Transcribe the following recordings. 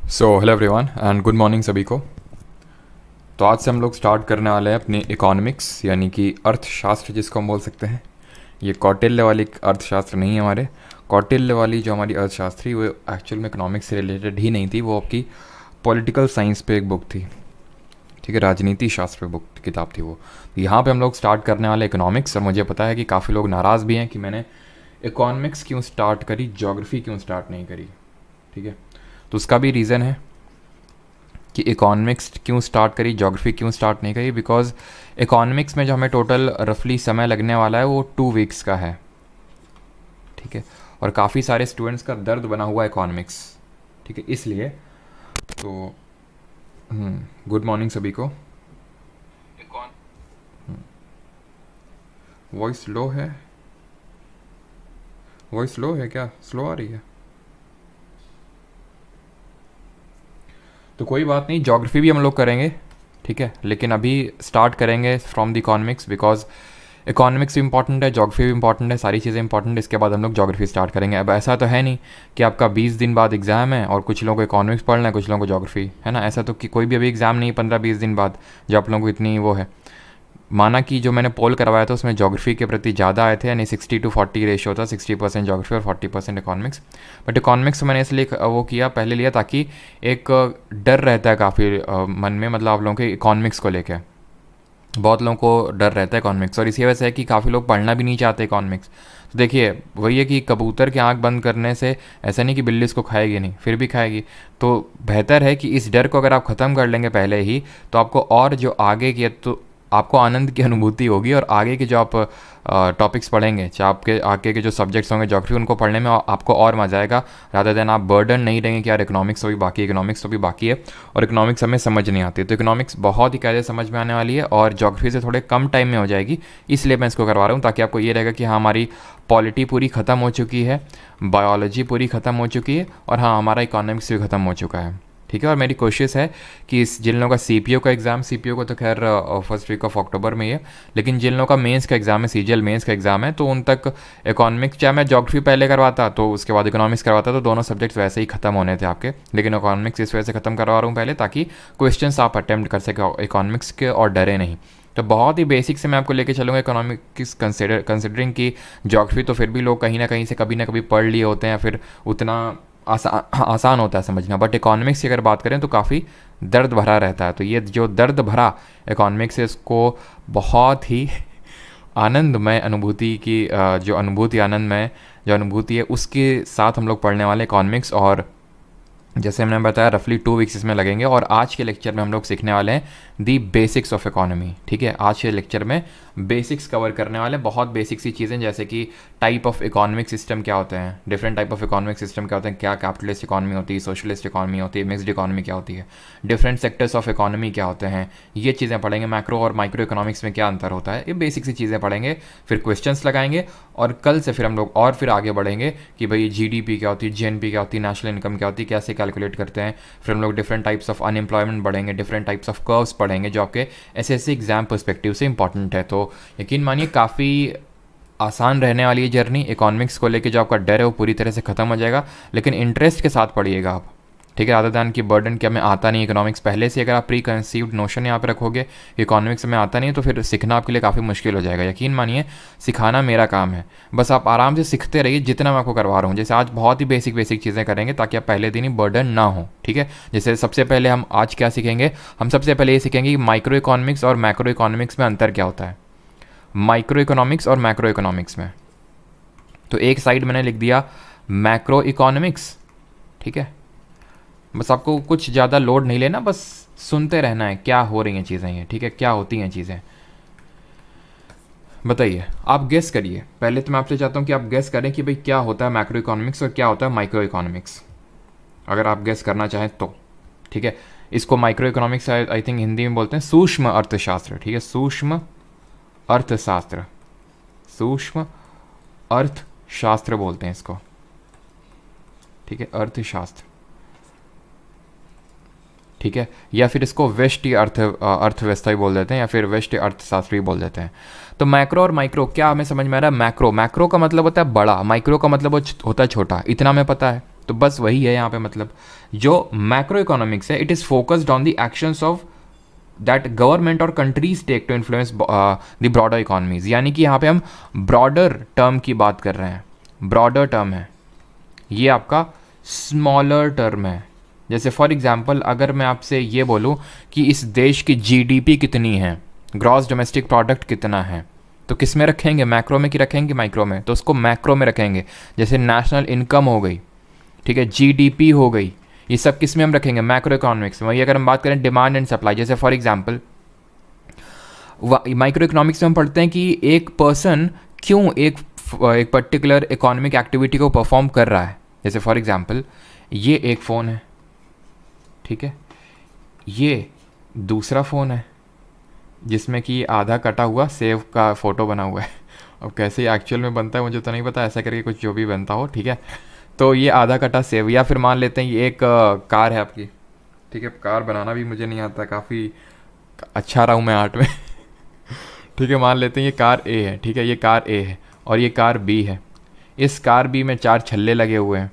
Hello everyone and good morning सभी को। तो आज से हम लोग स्टार्ट करने वाले हैं अपनी इकोनॉमिक्स यानी कि अर्थशास्त्र जिसको हम बोल सकते हैं। ये कौटिल्य वाली अर्थशास्त्र नहीं है हमारे। कौटिल्य वाली जो हमारी अर्थशास्त्री वो एक्चुअल में इकोनॉमिक्स से रिलेटेड ही नहीं थी, वो आपकी पॉलिटिकल साइंस पे एक बुक थी, ठीक है, राजनीति शास्त्र पे बुक किताब थी वो। यहाँ पे हम लोग स्टार्ट करने वाले इकोनॉमिक्स। और मुझे पता है कि काफ़ी लोग नाराज़ भी हैं कि मैंने इकोनॉमिक्स क्यों स्टार्ट करी, ज्योग्राफी क्यों स्टार्ट नहीं करी, ठीक है। तो उसका भी रीज़न है कि इकोनॉमिक्स क्यों स्टार्ट करी, ज्योग्राफी क्यों स्टार्ट नहीं करी। बिकॉज इकोनॉमिक्स में जो हमें टोटल रफली समय लगने वाला है वो 2 वीक्स का है, ठीक है। और काफ़ी सारे स्टूडेंट्स का दर्द बना हुआ है इकोनॉमिक्स, ठीक है, इसलिए। तो गुड मॉर्निंग सभी को। वॉइस लो है, वॉइस लो है क्या, स्लो आ रही है? तो कोई बात नहीं, ज्योग्राफी भी हम लोग करेंगे, ठीक है, लेकिन अभी स्टार्ट करेंगे from the economics. Because economics भी इंपॉर्टेंट है, ज्योग्राफी भी इंपॉर्टेंट है, सारी चीज़ें इंपॉर्टेंट है। इसके बाद हम लोग ज्योग्राफी स्टार्ट करेंगे। अब ऐसा तो है नहीं कि आपका 20 दिन बाद एग्ज़ाम है और कुछ लोगों को इकोनॉमिक्स पढ़ना है, कुछ लोगों को ज्योग्राफी, है ना। ऐसा तो कि कोई भी अभी एग्ज़ाम नहीं 15-20 दिन बाद, जो आप लोगों को इतनी वो है। माना कि जो मैंने पोल करवाया था उसमें ज्योग्राफी के प्रति ज़्यादा आए थे, यानी 60-40 रेशियो था, 60% ज्योग्राफी और 40% इकोनॉमिक्स। बट इकोनॉमिक्स मैंने इसलिए वो किया, पहले लिया ताकि एक डर रहता है काफ़ी मन में, मतलब आप लोगों के इकोनॉमिक्स को लेकर बहुत लोगों को डर रहता है इकोनॉमिक्स। और इसी वजह से है कि काफ़ी लोग पढ़ना भी नहीं चाहते इकोनॉमिक्स। तो देखिए वही है कि कबूतर की आंख बंद करने से ऐसा नहीं कि बिल्ली इसको खाएगी नहीं, फिर भी खाएगी। तो बेहतर है कि इस डर को अगर आप ख़त्म कर लेंगे पहले ही, तो आपको और जो आगे की, तो आपको आनंद की अनुभूति होगी। और आगे के जो आप टॉपिक्स पढ़ेंगे, चाहे आपके आगे के जो सब्जेक्ट्स होंगे ज्योग्राफी, उनको पढ़ने में आपको और मज़ा आएगा, रादर देन आप बर्डन नहीं रहेंगे कि यार इकोनॉमिक्स तो भी बाकी है, इकोनॉमिक्स तो भी बाकी है और इकोनॉमिक्स हमें समझ नहीं आती। तो इकोनॉमिक्स बहुत ही कैसे समझ में आने वाली है और ज्योग्राफी से थोड़े कम टाइम में हो जाएगी, इसलिए मैं इसको करवा रहा हूँ, ताकि आपको ये रहेगा कि हाँ हमारी पॉलिटी पूरी ख़त्म हो चुकी है, बायोलॉजी पूरी ख़त्म हो चुकी है और हाँ हमारा इकोनॉमिक्स भी ख़त्म हो चुका है, ठीक है। और मेरी कोशिश है कि इस जिन लोगों का सीपीओ का एग्ज़ाम, सीपीओ को तो खैर फर्स्ट वीक ऑफ अक्टूबर में ही है, लेकिन जिन लोगों का मेंस का एग्ज़ाम है, सीजीएल मेंस का एग्ज़ाम है, तो उन तक इकोनॉमिक्स, चाहे मैं ज्योग्राफी पहले करवाता तो उसके बाद इकोनॉमिक्स करवाता, तो दोनों सब्जेक्ट्स वैसे ही ख़त्म होने थे आपके। लेकिन इकोनॉमिक्स इस वजह से ख़त्म करवा रहा हूँ पहले, ताकि क्वेश्चन आप अटैम्प्ट कर सकें इकोनॉमिक्स के और डरे नहीं। तो बहुत ही बेसिक से मैं आपको लेके चलूँगा इकोनॉमिक्स, कंसिडरिंग की ज्योग्राफी तो फिर भी लोग कहीं ना कहीं से कभी ना कभी पढ़ लिए होते हैं, फिर उतना आसान होता है समझना। बट इकोनॉमिक्स की अगर बात करें तो काफ़ी दर्द भरा रहता है। तो ये जो दर्द भरा इकोनॉमिक्स है, इसको बहुत ही आनंदमय अनुभूति की जो अनुभूति, आनंदमय जो अनुभूति है उसके साथ हम लोग पढ़ने वाले इकोनॉमिक्स। और जैसे हमने बताया रफली 2 वीक्स इसमें लगेंगे। और आज के लेक्चर में हम लोग सीखने वाले हैं दी बेसिक्स ऑफ इकोनॉमी, ठीक है। आज के लेक्चर में बेसिक्स कवर करने वाले, बहुत बेसिक सी चीज़ें, जैसे कि टाइप ऑफ इकोनॉमिक सिस्टम क्या होते हैं, different type of economic system क्या होते हैं, क्या कैपिटलिस्ट इकोनॉमी होती है, सोशलिस्ट इकोनॉमी होती है, मिक्स्ड इकोनॉमी क्या होती है, डिफरेंट सेक्टर्स ऑफ इकोनॉमी क्या होते हैं, ये चीज़ें पढ़ेंगे। मैक्रो और माइक्रो इकोनॉमिक्स में क्या अंतर होता है, ये बेसिक सी चीज़ें पढ़ेंगे, फिर क्वेश्चंस लगाएंगे। और कल से फिर हम लोग और फिर आगे बढ़ेंगे कि भाई जीडीपी क्या होती है, जीएनपी क्या होती है, नेशनल इनकम क्या होती है, कैसे कैलकुलेट करते हैं। फिर हम लोग डिफरेंट टाइप्स ऑफ अनएम्प्लॉयमेंट पढ़ेंगे, डिफरेंट टाइप्स ऑफ कर्व्स पढ़ेंगे, जो आपके एसएससी एग्जाम पर्सपेक्टिव से इंपॉर्टेंट है। तो यकीन मानिए काफ़ी आसान रहने वाली है जर्नी। इकोनॉमिक्स को लेके जो आपका डर है वो पूरी तरह से ख़त्म हो जाएगा, लेकिन इंटरेस्ट के साथ पढ़िएगा आप, ठीक है। रादर दैन की बर्डन कि हमें आता नहीं इकोनॉमिक्स, पहले से अगर आप प्री कंसीव्ड नोशन यहाँ पे रखोगे कि इकोनॉमिक्स में आता नहीं, तो फिर सीखना आपके लिए काफ़ी मुश्किल हो जाएगा। यकीन मानिए सिखाना मेरा काम है, बस आप आराम से सीखते रहिए जितना मैं आपको करवा रहा हूँ। जैसे आज बहुत ही बेसिक चीज़ें करेंगे ताकि आप पहले दिन ही बर्डन ना हो, ठीक है। जैसे सबसे पहले हम आज क्या सीखेंगे, हम सबसे पहले ये सीखेंगे कि माइक्रो इकोनॉमिक्स और मैक्रो इकोनॉमिक्स में अंतर क्या होता है, माइक्रो इकोनॉमिक्स और मैक्रो इकोनॉमिक्स में। तो एक साइड मैंने लिख दिया मैक्रो इकोनॉमिक्स, ठीक है। बस आपको कुछ ज़्यादा लोड नहीं लेना, बस सुनते रहना है क्या हो रही हैं चीज़ें ये, ठीक है, क्या होती हैं चीज़ें। बताइए, आप गेस करिए। पहले तो मैं आपसे चाहता हूँ कि आप गेस करें कि भाई क्या होता है मैक्रो इकोनॉमिक्स और क्या होता है माइक्रो इकोनॉमिक्स, अगर आप गेस करना चाहें तो, ठीक है। इसको micro economics I think Hindi में बोलते हैं सूक्ष्म अर्थशास्त्र, ठीक है, सूक्ष्म अर्थशास्त्र, सूक्ष्म अर्थशास्त्र बोलते हैं इसको, ठीक है, अर्थशास्त्र, ठीक है। या फिर इसको व्यष्टि अर्थव्यवस्था भी बोल देते हैं, या फिर व्यष्टि अर्थशास्त्र भी बोल देते हैं। तो मैक्रो और माइक्रो क्या हमें समझ में आ रहा है? मैक्रो का मतलब होता है बड़ा, माइक्रो का मतलब होता है छोटा, इतना हमें पता है, तो बस वही है यहाँ पे, मतलब जो मैक्रो इकोनॉमिक्स है, it is focused on the actions of that government और countries take to influence the broader economies. यानी कि यहाँ पे हम ब्रॉडर टर्म की बात कर रहे हैं, ब्रॉडर टर्म है, ये आपका स्मॉलर टर्म है। जैसे फॉर एग्जांपल अगर मैं आपसे ये बोलूँ कि इस देश की जीडीपी कितनी है, ग्रॉस डोमेस्टिक प्रोडक्ट कितना है, तो किस में रखेंगे, मैक्रो में कि रखेंगे माइक्रो में, तो उसको मैक्रो में रखेंगे। जैसे नेशनल इनकम हो गई, ठीक है, जीडीपी हो गई, ये सब किस में हम रखेंगे, मैक्रो इकोनॉमिक्स में। वही अगर हम बात करें डिमांड एंड सप्लाई, जैसे फॉर एग्जांपल माइक्रो इकोनॉमिक्स में हम पढ़ते हैं कि एक पर्सन क्यों एक पर्टिकुलर इकोनॉमिक एक्टिविटी को परफॉर्म कर रहा है। जैसे फॉर एग्जांपल ये एक फ़ोन है, ठीक है, ये दूसरा फ़ोन है जिसमें कि आधा कटा हुआ सेव का फ़ोटो बना हुआ है। अब कैसे एक्चुअल में बनता है मुझे तो नहीं पता, ऐसा करके कुछ जो भी बनता हो, ठीक है। तो ये आधा कटा सेव, या फिर मान लेते हैं ये एक कार है आपकी, ठीक है, कार बनाना भी मुझे नहीं आता, काफ़ी अच्छा रहा हूँ मैं आर्ट में ठीक है, मान लेते हैं ये कार ए है, ठीक है, ये कार ए है और ये कार बी है। इस कार बी में 4 छल्ले लगे हुए हैं,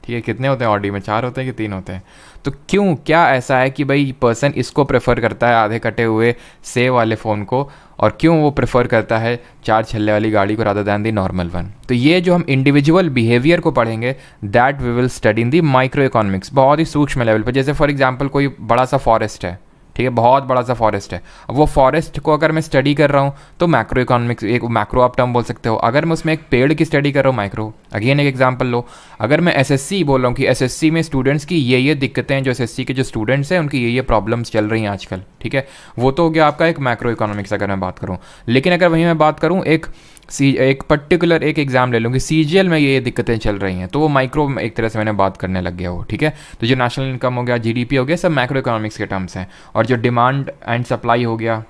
ठीक है, कितने होते हैं ऑडी में, 4 होते हैं कि 3 होते हैं। तो क्यों, क्या ऐसा है कि भाई पर्सन इसको प्रेफर करता है आधे कटे हुए सेव वाले फ़ोन को, और क्यों वो प्रेफर करता है 4 छल्ले वाली गाड़ी को rather than the normal one. तो ये जो हम इंडिविजुअल बिहेवियर को पढ़ेंगे that we will study in the micro economics, बहुत ही सूक्ष्म लेवल पर। जैसे फॉर एग्जाम्पल कोई बड़ा सा फॉरेस्ट है, ठीक है, बहुत बड़ा सा फॉरेस्ट है, अब वो फॉरेस्ट को अगर मैं स्टडी कर रहा हूँ तो मैक्रो इकोनॉमिक्स, एक मैक्रो आप टर्म बोल सकते हो। अगर मैं उसमें एक पेड़ की स्टडी कर रहा हूँ, माइक्रो। अगेन एक एग्जांपल लो, अगर मैं एसएससी बोल रहा हूँ कि एसएससी में स्टूडेंट्स की ये दिक्कतें हैं, जो एसएससी के जो स्टूडेंट्स हैं उनकी ये प्रॉब्लम्स चल रही हैं आजकल, ठीक है, वो तो हो गया आपका एक मैक्रो इकोनॉमिक्स अगर मैं बात करूँ। लेकिन अगर वहीं मैं बात करूँ एक पर्टिकुलर एक एग्जाम ले लूँगी, सीजीएल में ये दिक्कतें चल रही हैं, तो वो माइक्रो में एक तरह से मैंने बात करने लग गया वो, ठीक है। तो जो नेशनल इनकम हो गया, जीडीपी हो गया, सब मैक्रो इकोनॉमिक्स के टर्म्स हैं। और जो डिमांड एंड सप्लाई हो गया,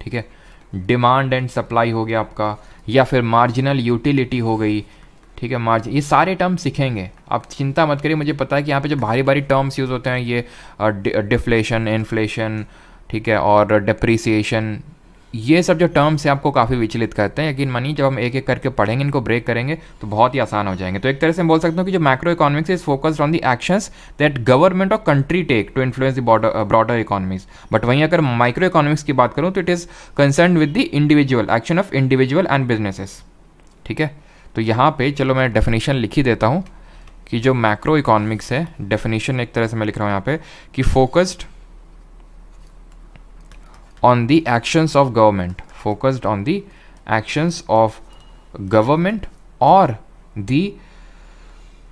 ठीक है, डिमांड एंड सप्लाई हो गया आपका, या फिर मार्जिनल यूटिलिटी हो गई, ठीक है, मार्जिन, ये सारे टर्म्स सीखेंगे, आप चिंता मत करिए। मुझे पता है कि यहाँ पे जो भारी भारी टर्म्स यूज़ होते हैं, ये डिफ्लेशन, इन्फ्लेशन, ठीक है, और डिप्रिसिएशन, ये सब जो टर्म्स हैं आपको काफ़ी विचलित करते हैं। यकीन मानिए जब हम एक एक करके पढ़ेंगे, इनको ब्रेक करेंगे तो बहुत ही आसान हो जाएंगे। तो एक तरह से मैं बोल सकता हूँ कि जो macroeconomics is focused on the actions that government और country take to influence the broader economies. But वहीं अगर माइक्रो इकोनॉमिक्स की बात करूँ तो it is concern with the individual action of individual and businesses, ठीक है। तो यहाँ पे चलो मैं डेफिनेशन लिख ही देता हूँ कि जो मैक्रो इकोनॉमिक्स है, डेफिनेशन एक तरह से मैं लिख रहा हूँ यहाँ पे कि focused on the actions of government, focused on the actions of government or the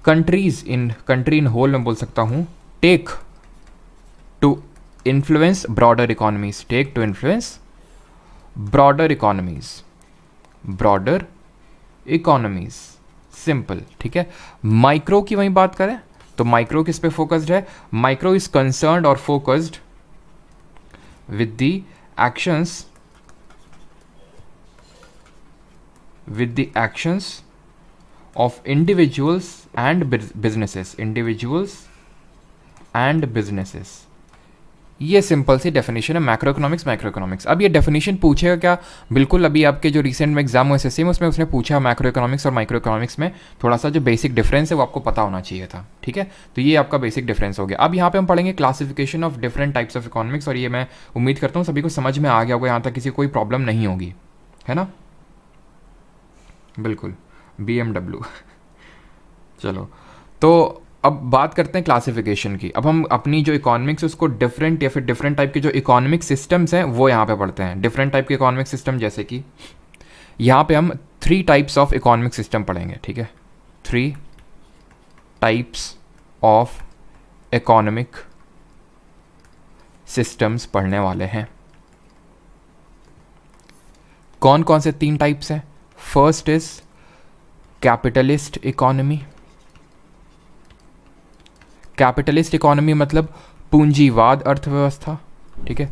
countries in country in whole मैं बोल सकता हूँ, take to influence broader economies, take to influence broader economies, broader economies, simple, ठीक है। Micro की वहीं बात करें तो माइक्रो किस पे फोकस्ड है, माइक्रो इज कंसर्न्ड और focused with the actions of individuals and businesses, ये सिंपल सी डेफिनेशन है मैक्रो इकोनॉमिक्स। अब ये डेफिनेशन पूछेगा क्या, बिल्कुल अभी आपके जो रिसेंट में एग्जाम हुए एसएससी में उसमें उसने पूछा मैक्रो इकोनॉमिक्स और माइक्रो इकोनॉमिक्स में थोड़ा सा जो बेसिक डिफरेंस है वो आपको पता होना चाहिए था, ठीक है। तो ये आपका बेसिक डिफरेंस हो गया। अब यहाँ पे हम पढ़ेंगे classification of different types of economics, और ये मैं उम्मीद करता हूँ सभी को समझ में आ गया होगा, यहाँ तक किसी कोई प्रॉब्लम नहीं होगी, है ना, बिल्कुल BMW चलो तो अब बात करते हैं क्लासिफिकेशन की। अब हम अपनी जो इकोनॉमिक्स उसको डिफरेंट या फिर डिफरेंट टाइप के जो इकोनॉमिक सिस्टम्स हैं वो यहाँ पे पढ़ते हैं। डिफरेंट टाइप के इकोनॉमिक सिस्टम, जैसे कि यहाँ पे हम 3 टाइप्स ऑफ इकोनॉमिक सिस्टम पढ़ेंगे, ठीक है, 3 टाइप्स ऑफ इकोनॉमिक सिस्टम्स पढ़ने वाले हैं। कौन कौन से 3 टाइप्स हैं? First is capitalist economy. Capitalist economy मतलब पूंजीवाद अर्थव्यवस्था, ठीक है,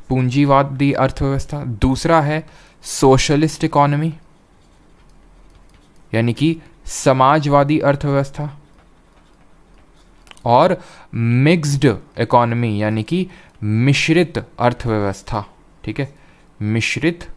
पूंजीवादी अर्थव्यवस्था। दूसरा है सोशलिस्ट इकोनॉमी, यानी कि समाजवादी अर्थव्यवस्था। और मिक्स्ड इकोनॉमी यानी कि मिश्रित अर्थव्यवस्था, ठीक है, मिश्रित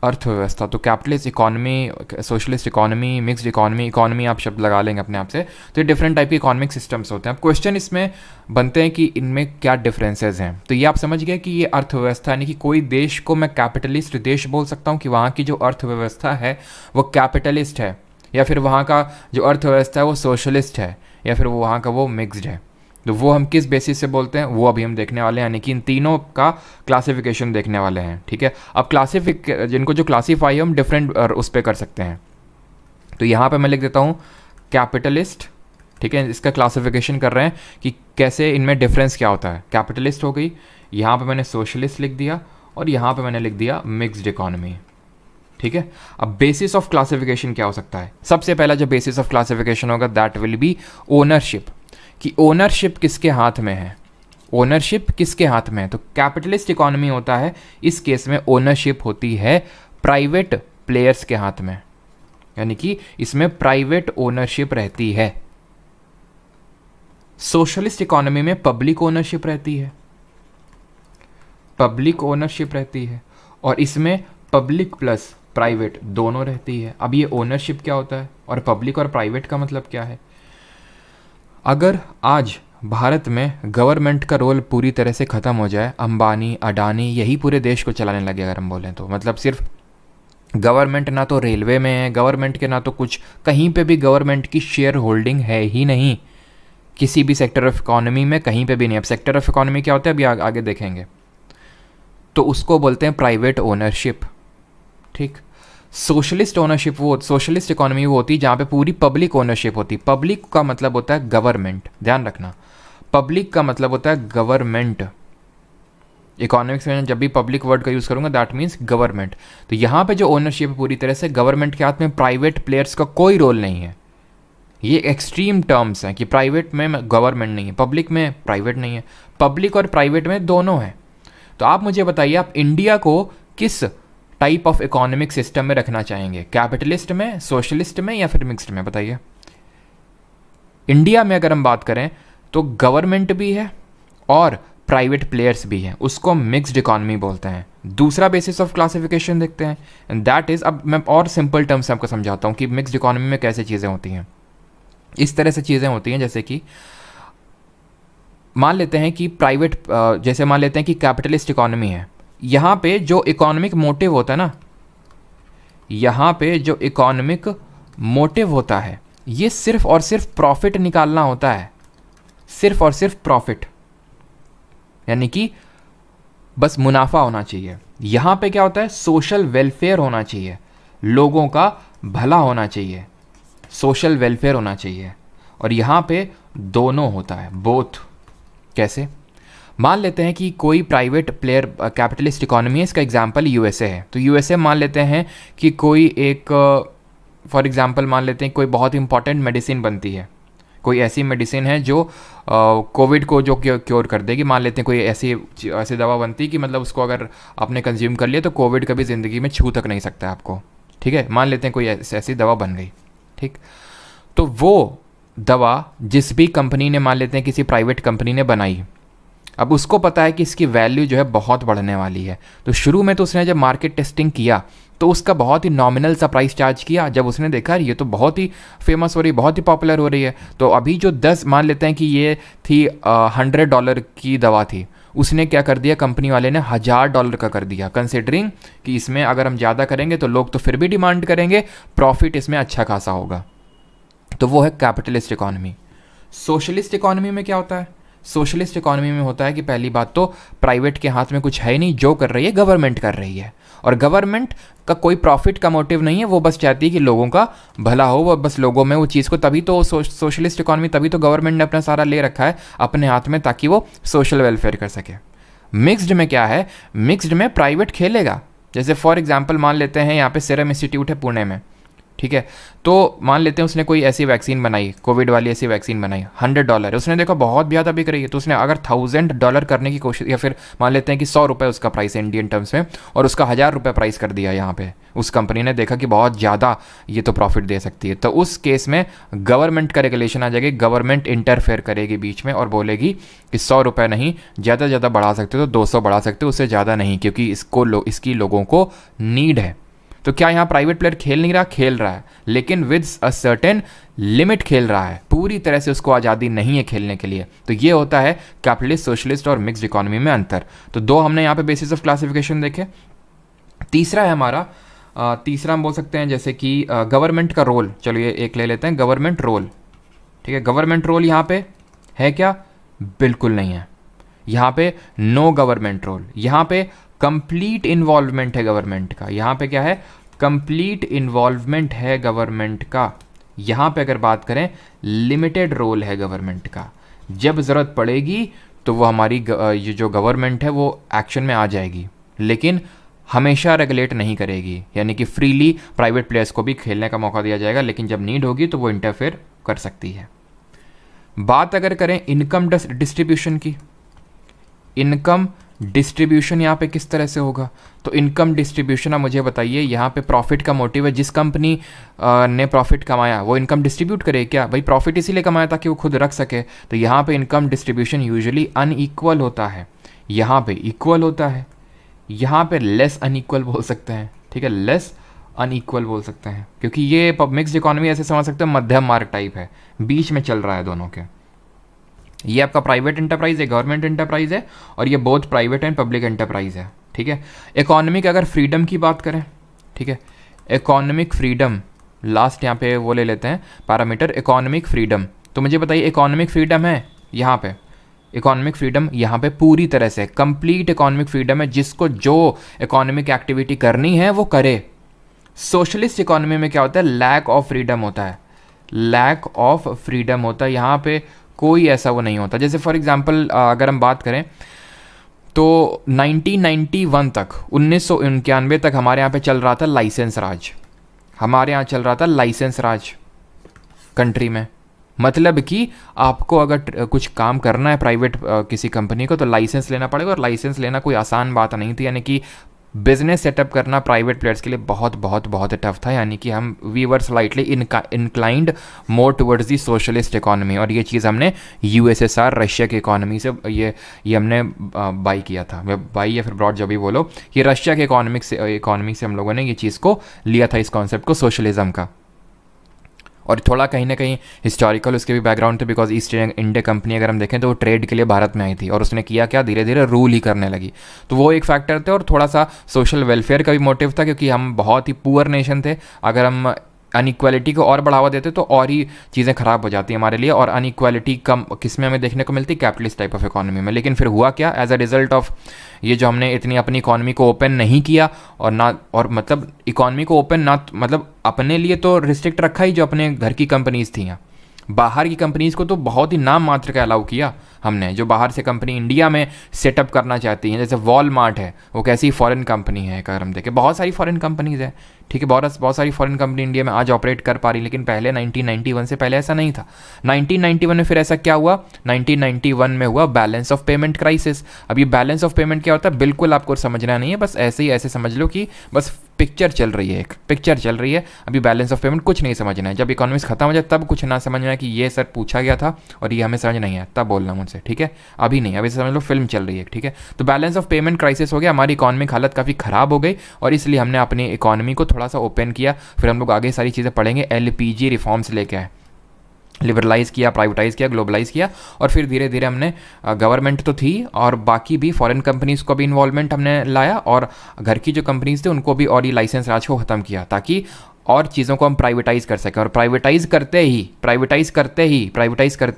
अर्थव्यवस्था। तो capitalist economy, socialist economy, mixed economy, economy आप शब्द लगा लेंगे अपने आप से। तो ये डिफरेंट टाइप के इकोनॉमिक सिस्टम्स होते हैं। अब क्वेश्चन इसमें बनते हैं कि इनमें क्या डिफरेंसेस हैं। तो ये आप समझ गए कि ये अर्थव्यवस्था, यानी कि कोई देश को मैं कैपिटलिस्ट देश बोल सकता हूँ कि वहाँ की जो अर्थव्यवस्था है वो कैपिटलिस्ट है, या फिर वहाँ का जो अर्थव्यवस्था है वो सोशलिस्ट है, या फिर वहाँ का वो मिक्स्ड है। तो वो हम किस बेसिस से बोलते हैं वो अभी हम देखने वाले हैं, यानी कि इन तीनों का क्लासिफिकेशन देखने वाले हैं। ठीक है, अब जिनको जो क्लासीफाई हम डिफरेंट उस पर कर सकते हैं। तो यहाँ पे मैं लिख देता हूँ कैपिटलिस्ट। ठीक है, इसका क्लासिफिकेशन कर रहे हैं कि कैसे इनमें डिफरेंस क्या होता है। कैपिटलिस्ट हो गई, यहाँ पे मैंने सोशलिस्ट लिख दिया, और यहाँ पे मैंने लिख दिया मिक्स्ड इकोनॉमी। ठीक है, अब बेसिस ऑफ क्लासिफिकेशन क्या हो सकता है? सबसे पहला जो बेसिस ऑफ क्लासिफिकेशन होगा दैट विल बी ओनरशिप, कि ओनरशिप किसके हाथ में है, ओनरशिप किसके हाथ में है। तो कैपिटलिस्ट इकोनॉमी होता है, इस केस में ओनरशिप होती है प्राइवेट प्लेयर्स के हाथ में, यानी कि इसमें प्राइवेट ओनरशिप रहती है। सोशलिस्ट इकोनॉमी में पब्लिक ओनरशिप रहती है, पब्लिक ओनरशिप रहती है, और इसमें पब्लिक प्लस प्राइवेट दोनों रहती है। अब ये ओनरशिप क्या होता है और पब्लिक और प्राइवेट का मतलब क्या है? अगर आज भारत में गवर्नमेंट का रोल पूरी तरह से ख़त्म हो जाए, अंबानी अडानी यही पूरे देश को चलाने लगे अगर हम बोलें तो, मतलब सिर्फ गवर्नमेंट ना तो रेलवे में है गवर्नमेंट के, ना तो कुछ कहीं पे भी गवर्नमेंट की शेयर होल्डिंग है ही नहीं, किसी भी सेक्टर ऑफ इकोनॉमी में कहीं पे भी नहीं। अब सेक्टर ऑफ इकोनॉमी क्या होता है अभी आगे देखेंगे। तो उसको बोलते हैं प्राइवेट ओनरशिप। ठीक, सोशलिस्ट ओनरशिप वो, सोशलिस्ट इकोनॉमी वो होती है जहाँ पे पूरी पब्लिक ओनरशिप होती है। पब्लिक का मतलब होता है गवर्नमेंट, ध्यान रखना, पब्लिक का मतलब होता है गवर्नमेंट। इकोनॉमिक्स में जब भी पब्लिक वर्ड का यूज़ करूँगा दैट मीन्स गवर्नमेंट। तो यहाँ पे जो ओनरशिप है पूरी तरह से गवर्नमेंट के हाथ में, प्राइवेट प्लेयर्स का कोई रोल नहीं है। ये एक्सट्रीम टर्म्स हैं कि प्राइवेट में गवर्नमेंट नहीं है, पब्लिक में प्राइवेट नहीं है, पब्लिक और प्राइवेट में दोनों है। तो आप मुझे बताइए, आप इंडिया को किस टाइप ऑफ इकोनॉमिक सिस्टम में रखना चाहेंगे, कैपिटलिस्ट में, सोशलिस्ट में, या फिर मिक्स्ड में? बताइए। इंडिया में अगर हम बात करें तो गवर्नमेंट भी है और प्राइवेट प्लेयर्स भी हैं, उसको मिक्स्ड इकोनॉमी बोलते हैं। दूसरा बेसिस ऑफ क्लासिफिकेशन देखते हैं, एंड दैट इज, अब मैं और सिंपल टर्म्स से आपको समझाता हूँ कि मिक्स्ड इकोनॉमी में कैसे चीज़ें होती हैं। इस तरह से चीज़ें होती हैं जैसे कि मान लेते हैं कि प्राइवेट, जैसे मान लेते हैं कि कैपिटलिस्ट इकोनॉमी है, यहाँ पे जो इकोनॉमिक मोटिव होता है ना, यहाँ पे जो इकोनॉमिक मोटिव होता है ये सिर्फ और सिर्फ प्रॉफिट निकालना होता है, सिर्फ और सिर्फ प्रॉफिट, यानी कि बस मुनाफा होना चाहिए। यहाँ पे क्या होता है, सोशल वेलफेयर होना चाहिए, लोगों का भला होना चाहिए, सोशल वेलफेयर होना चाहिए। और यहाँ पे दोनों होता है, बोथ। कैसे? मान लेते हैं कि कोई प्राइवेट प्लेयर कैपिटलिस्ट इकोनॉमी है, इसका एग्जांपल यूएसए है। तो यूएसए मान लेते हैं कि कोई एक, फॉर एग्जांपल मान लेते हैं कोई बहुत इंपॉर्टेंट मेडिसिन बनती है, कोई ऐसी मेडिसिन है जो कोविड को जो क्योर कर देगी। मान लेते हैं कोई ऐसी दवा बनती है कि मतलब उसको अगर आपने कंज्यूम कर लिया तो कोविड कभी ज़िंदगी में छू तक नहीं सकता है आपको। ठीक है, मान लेते हैं कोई ऐसी दवा बन गई। ठीक, तो वो दवा जिस भी कंपनी ने, मान लेते हैं किसी प्राइवेट कंपनी ने बनाई, अब उसको पता है कि इसकी वैल्यू जो है बहुत बढ़ने वाली है। तो शुरू में तो उसने जब मार्केट टेस्टिंग किया तो उसका बहुत ही नॉमिनल सा प्राइस चार्ज किया। जब उसने देखा ये तो बहुत ही फेमस हो रही है, बहुत ही पॉपुलर हो रही है, तो अभी जो 10, मान लेते हैं कि ये थी $100 की दवा थी, उसने क्या कर दिया, कंपनी वाले ने $1000 का कर दिया, कंसिडरिंग कि इसमें अगर हम ज़्यादा करेंगे तो लोग तो फिर भी डिमांड करेंगे, प्रॉफिट इसमें अच्छा खासा होगा। तो वो है कैपिटलिस्ट इकोनॉमी। सोशलिस्ट इकोनॉमी में क्या होता है? सोशलिस्ट इकोनॉमी में होता है कि पहली बात तो प्राइवेट के हाथ में कुछ है नहीं, जो कर रही है गवर्नमेंट कर रही है, और गवर्नमेंट का कोई प्रॉफिट का मोटिव नहीं है, वो बस चाहती है कि लोगों का भला हो, वो बस लोगों में वो चीज़ को, तभी तो सोशलिस्ट इकोनॉमी, तभी तो गवर्नमेंट ने अपना सारा ले रखा है अपने हाथ में ताकि वो सोशल वेलफेयर कर सके। मिक्स्ड में क्या है, मिक्स्ड में प्राइवेट खेलेगा। जैसे फॉर एग्जाम्पल मान लेते हैं यहाँ पे सीरम इंस्टीट्यूट है पुणे में, ठीक है, तो मान लेते हैं उसने कोई ऐसी वैक्सीन बनाई, कोविड वाली ऐसी वैक्सीन बनाई, $100, उसने देखा बहुत ज़्यादा बिक रही है, तो उसने अगर $1000 करने की कोशिश, या फिर मान लेते हैं कि ₹100 उसका प्राइस है इंडियन टर्म्स में, और उसका $1000 प्राइस कर दिया यहाँ पे, उस कंपनी ने देखा कि बहुत ज़्यादा ये तो प्रॉफिट दे सकती है, तो उस केस में गवर्नमेंट का रेगुलेशन आ जाएगी, गवर्नमेंट इंटरफेयर करेगी बीच में और बोलेगी कि ₹100 नहीं, ज़्यादा बढ़ा सकते हो तो 200 बढ़ा सकते हो, उससे ज़्यादा नहीं, क्योंकि इसकी लोगों को नीड है। तो क्या यहाँ प्राइवेट प्लेयर खेल नहीं रहा? खेल रहा है, लेकिन विद अ सर्टेन लिमिट खेल रहा है, पूरी तरह से उसको आज़ादी नहीं है खेलने के लिए। तो ये होता है कैपिटलिस्ट, सोशलिस्ट और मिक्स्ड इकोनॉमी में अंतर। तो दो हमने यहाँ पे बेसिस ऑफ क्लासिफिकेशन देखे। तीसरा है हमारा, तीसरा हम बोल सकते हैं जैसे कि गवर्नमेंट का रोल। चलिए एक ले लेते हैं, गवर्नमेंट रोल। ठीक है, गवर्नमेंट रोल यहाँ पे है क्या? बिल्कुल नहीं है। यहाँ पे नो गवर्नमेंट रोल, यहाँ पे कंप्लीट इन्वॉल्वमेंट है गवर्नमेंट का। यहाँ पे क्या है? कंप्लीट इन्वॉल्वमेंट है गवर्नमेंट का। यहाँ पे अगर बात करें, लिमिटेड रोल है गवर्नमेंट का। जब ज़रूरत पड़ेगी तो वो हमारी ये जो गवर्नमेंट है वो एक्शन में आ जाएगी, लेकिन हमेशा रेगुलेट नहीं करेगी। यानी कि फ्रीली प्राइवेट प्लेयर्स को भी खेलने का मौका दिया जाएगा, लेकिन जब नीड होगी तो वो इंटरफेयर कर सकती है। बात अगर करें इनकम डिस्ट्रीब्यूशन की, इनकम डिस्ट्रीब्यूशन यहाँ पे किस तरह से होगा? तो इनकम डिस्ट्रीब्यूशन आप मुझे बताइए, यहाँ पे प्रॉफिट का मोटिव है। जिस कंपनी ने प्रॉफिट कमाया वो इनकम डिस्ट्रीब्यूट करे क्या? भाई प्रॉफिट इसीलिए कमाया ताकि वो खुद रख सके। तो यहाँ पे इनकम डिस्ट्रीब्यूशन यूजुअली अनइक्वल होता है, यहाँ पे इक्वल होता है, यहाँ पे लेस अनइक्वल बोल सकते हैं। ठीक है, लेस अनइक्वल बोल सकते हैं, क्योंकि ये मिक्स्ड इकोनॉमी ऐसे समझ सकते हैं मध्यम मार्ग टाइप है, बीच में चल रहा है दोनों के। ये आपका प्राइवेट एंटरप्राइज है, गवर्नमेंट एंटरप्राइज है, और ये both private and public enterprise है। ठीक है, इकोनॉमिक अगर फ्रीडम की बात करें, ठीक है, इकोनॉमिक फ्रीडम, लास्ट यहाँ पे वो ले लेते हैं पैरामीटर, इकोनॉमिक फ्रीडम। तो मुझे बताइए इकोनॉमिक फ्रीडम है यहाँ पे? इकोनॉमिक फ्रीडम यहाँ पे पूरी तरह से कंप्लीट इकोनॉमिक फ्रीडम है, जिसको जो इकोनॉमिक एक्टिविटी करनी है वो करे। सोशलिस्ट इकोनॉमी में क्या होता है? लैक ऑफ फ्रीडम होता है, लैक ऑफ फ्रीडम होता है। यहाँ पे कोई ऐसा वो नहीं होता। जैसे फॉर एग्जांपल अगर हम बात करें तो 1991 तक, 1991 तक हमारे यहाँ पे चल रहा था लाइसेंस राज। हमारे यहाँ चल रहा था लाइसेंस राज कंट्री में। मतलब कि आपको अगर कुछ काम करना है प्राइवेट किसी कंपनी को तो लाइसेंस लेना पड़ेगा, और लाइसेंस लेना कोई आसान बात नहीं थी। यानी कि बिजनेस सेटअप करना प्राइवेट प्लेयर्स के लिए बहुत बहुत बहुत टफ था। यानी कि हम we were slightly inclined more towards the socialist economy, और ये चीज़ हमने यूएसएसआर, रशिया की इकोनॉमी से ये हमने बाई किया था, बाई या फिर ब्रॉड जो भी बोलो, ये रशिया के इकोनॉमी से हम लोगों ने ये चीज़ को लिया था, इस कॉन्सेप्ट को सोशलिज्म का। और थोड़ा कहीं ना कहीं हिस्टोरिकल उसके भी बैकग्राउंड थे, बिकॉज ईस्ट इंडिया कंपनी अगर हम देखें तो वो ट्रेड के लिए भारत में आई थी, और उसने किया क्या? धीरे धीरे रूल ही करने लगी। तो वो एक फैक्टर थे, और थोड़ा सा सोशल वेलफेयर का भी मोटिव था, क्योंकि हम बहुत ही पुअर नेशन थे। अगर हम अनइक्वालिटी को और बढ़ावा देते तो और ही चीज़ें ख़राब हो जाती हमारे लिए, और अनइक्वालिटी कम किस में हमें देखने को मिलती? कैपिटलिस्ट टाइप ऑफ इकोनॉमी में। लेकिन फिर हुआ क्या? एज अ रिजल्ट ऑफ ये जो हमने इतनी अपनी इकोनॉमी को ओपन नहीं किया, और ना, और मतलब इकोनॉमी को ओपन ना, मतलब अपने लिए तो रिस्ट्रिक्ट रखा ही, जो अपने घर की कंपनीज थी। बाहर की कंपनीज़ को तो बहुत ही नाम मात्र का अलाउ किया हमने। जो बाहर से कंपनी इंडिया में सेटअप करना चाहती हैं, जैसे वॉलमार्ट है, वो कैसी फॉरेन कंपनी है। अगर हम देखें बहुत सारी फॉरेन कंपनीज़ हैं, ठीक है, बहुत सारी फॉरेन कंपनी इंडिया में आज ऑपरेट कर पा रही, लेकिन पहले 1991 से पहले ऐसा नहीं था। 1991 में फिर ऐसा क्या हुआ? 1991 में हुआ बैलेंस ऑफ पेमेंट क्राइसिस। अब ये बैलेंस ऑफ पेमेंट क्या होता है बिल्कुल आपको समझना नहीं है, बस ऐसे ही ऐसे समझ लो कि बस पिक्चर चल रही है, एक पिक्चर चल रही है। अभी बैलेंस ऑफ पेमेंट कुछ नहीं समझना है। जब इकोनॉमिक्स खत्म हो जाए तब कुछ ना समझना है कि ये सर पूछा गया था और ये हमें समझ नहीं है, तब बोलना मुझसे, ठीक है। अभी नहीं, अभी समझ लो फिल्म चल रही है, ठीक है। तो बैलेंस ऑफ पेमेंट क्राइसिस हो गया, हमारी इकोनॉमिक हालत काफ़ी ख़राब हो गई, और इसलिए हमने अपनी इकोनॉमी को थोड़ा सा ओपन किया। फिर हम लोग आगे सारी चीज़ें पढ़ेंगे, LPG रिफॉर्म्स लेके आए, लिबरलाइज़ किया, प्राइवेटाइज़ किया, ग्लोबलाइज़ किया, और फिर धीरे धीरे हमने गवर्नमेंट तो थी और बाकी भी फॉरेन कंपनीज़ को भी इन्वॉल्वमेंट हमने लाया, और घर की जो कंपनीज़ थे उनको भी और ये लाइसेंस राज को ख़त्म किया, ताकि और चीज़ों को हम प्राइवेटाइज़ कर सकें। और प्राइवेटाइज़ करते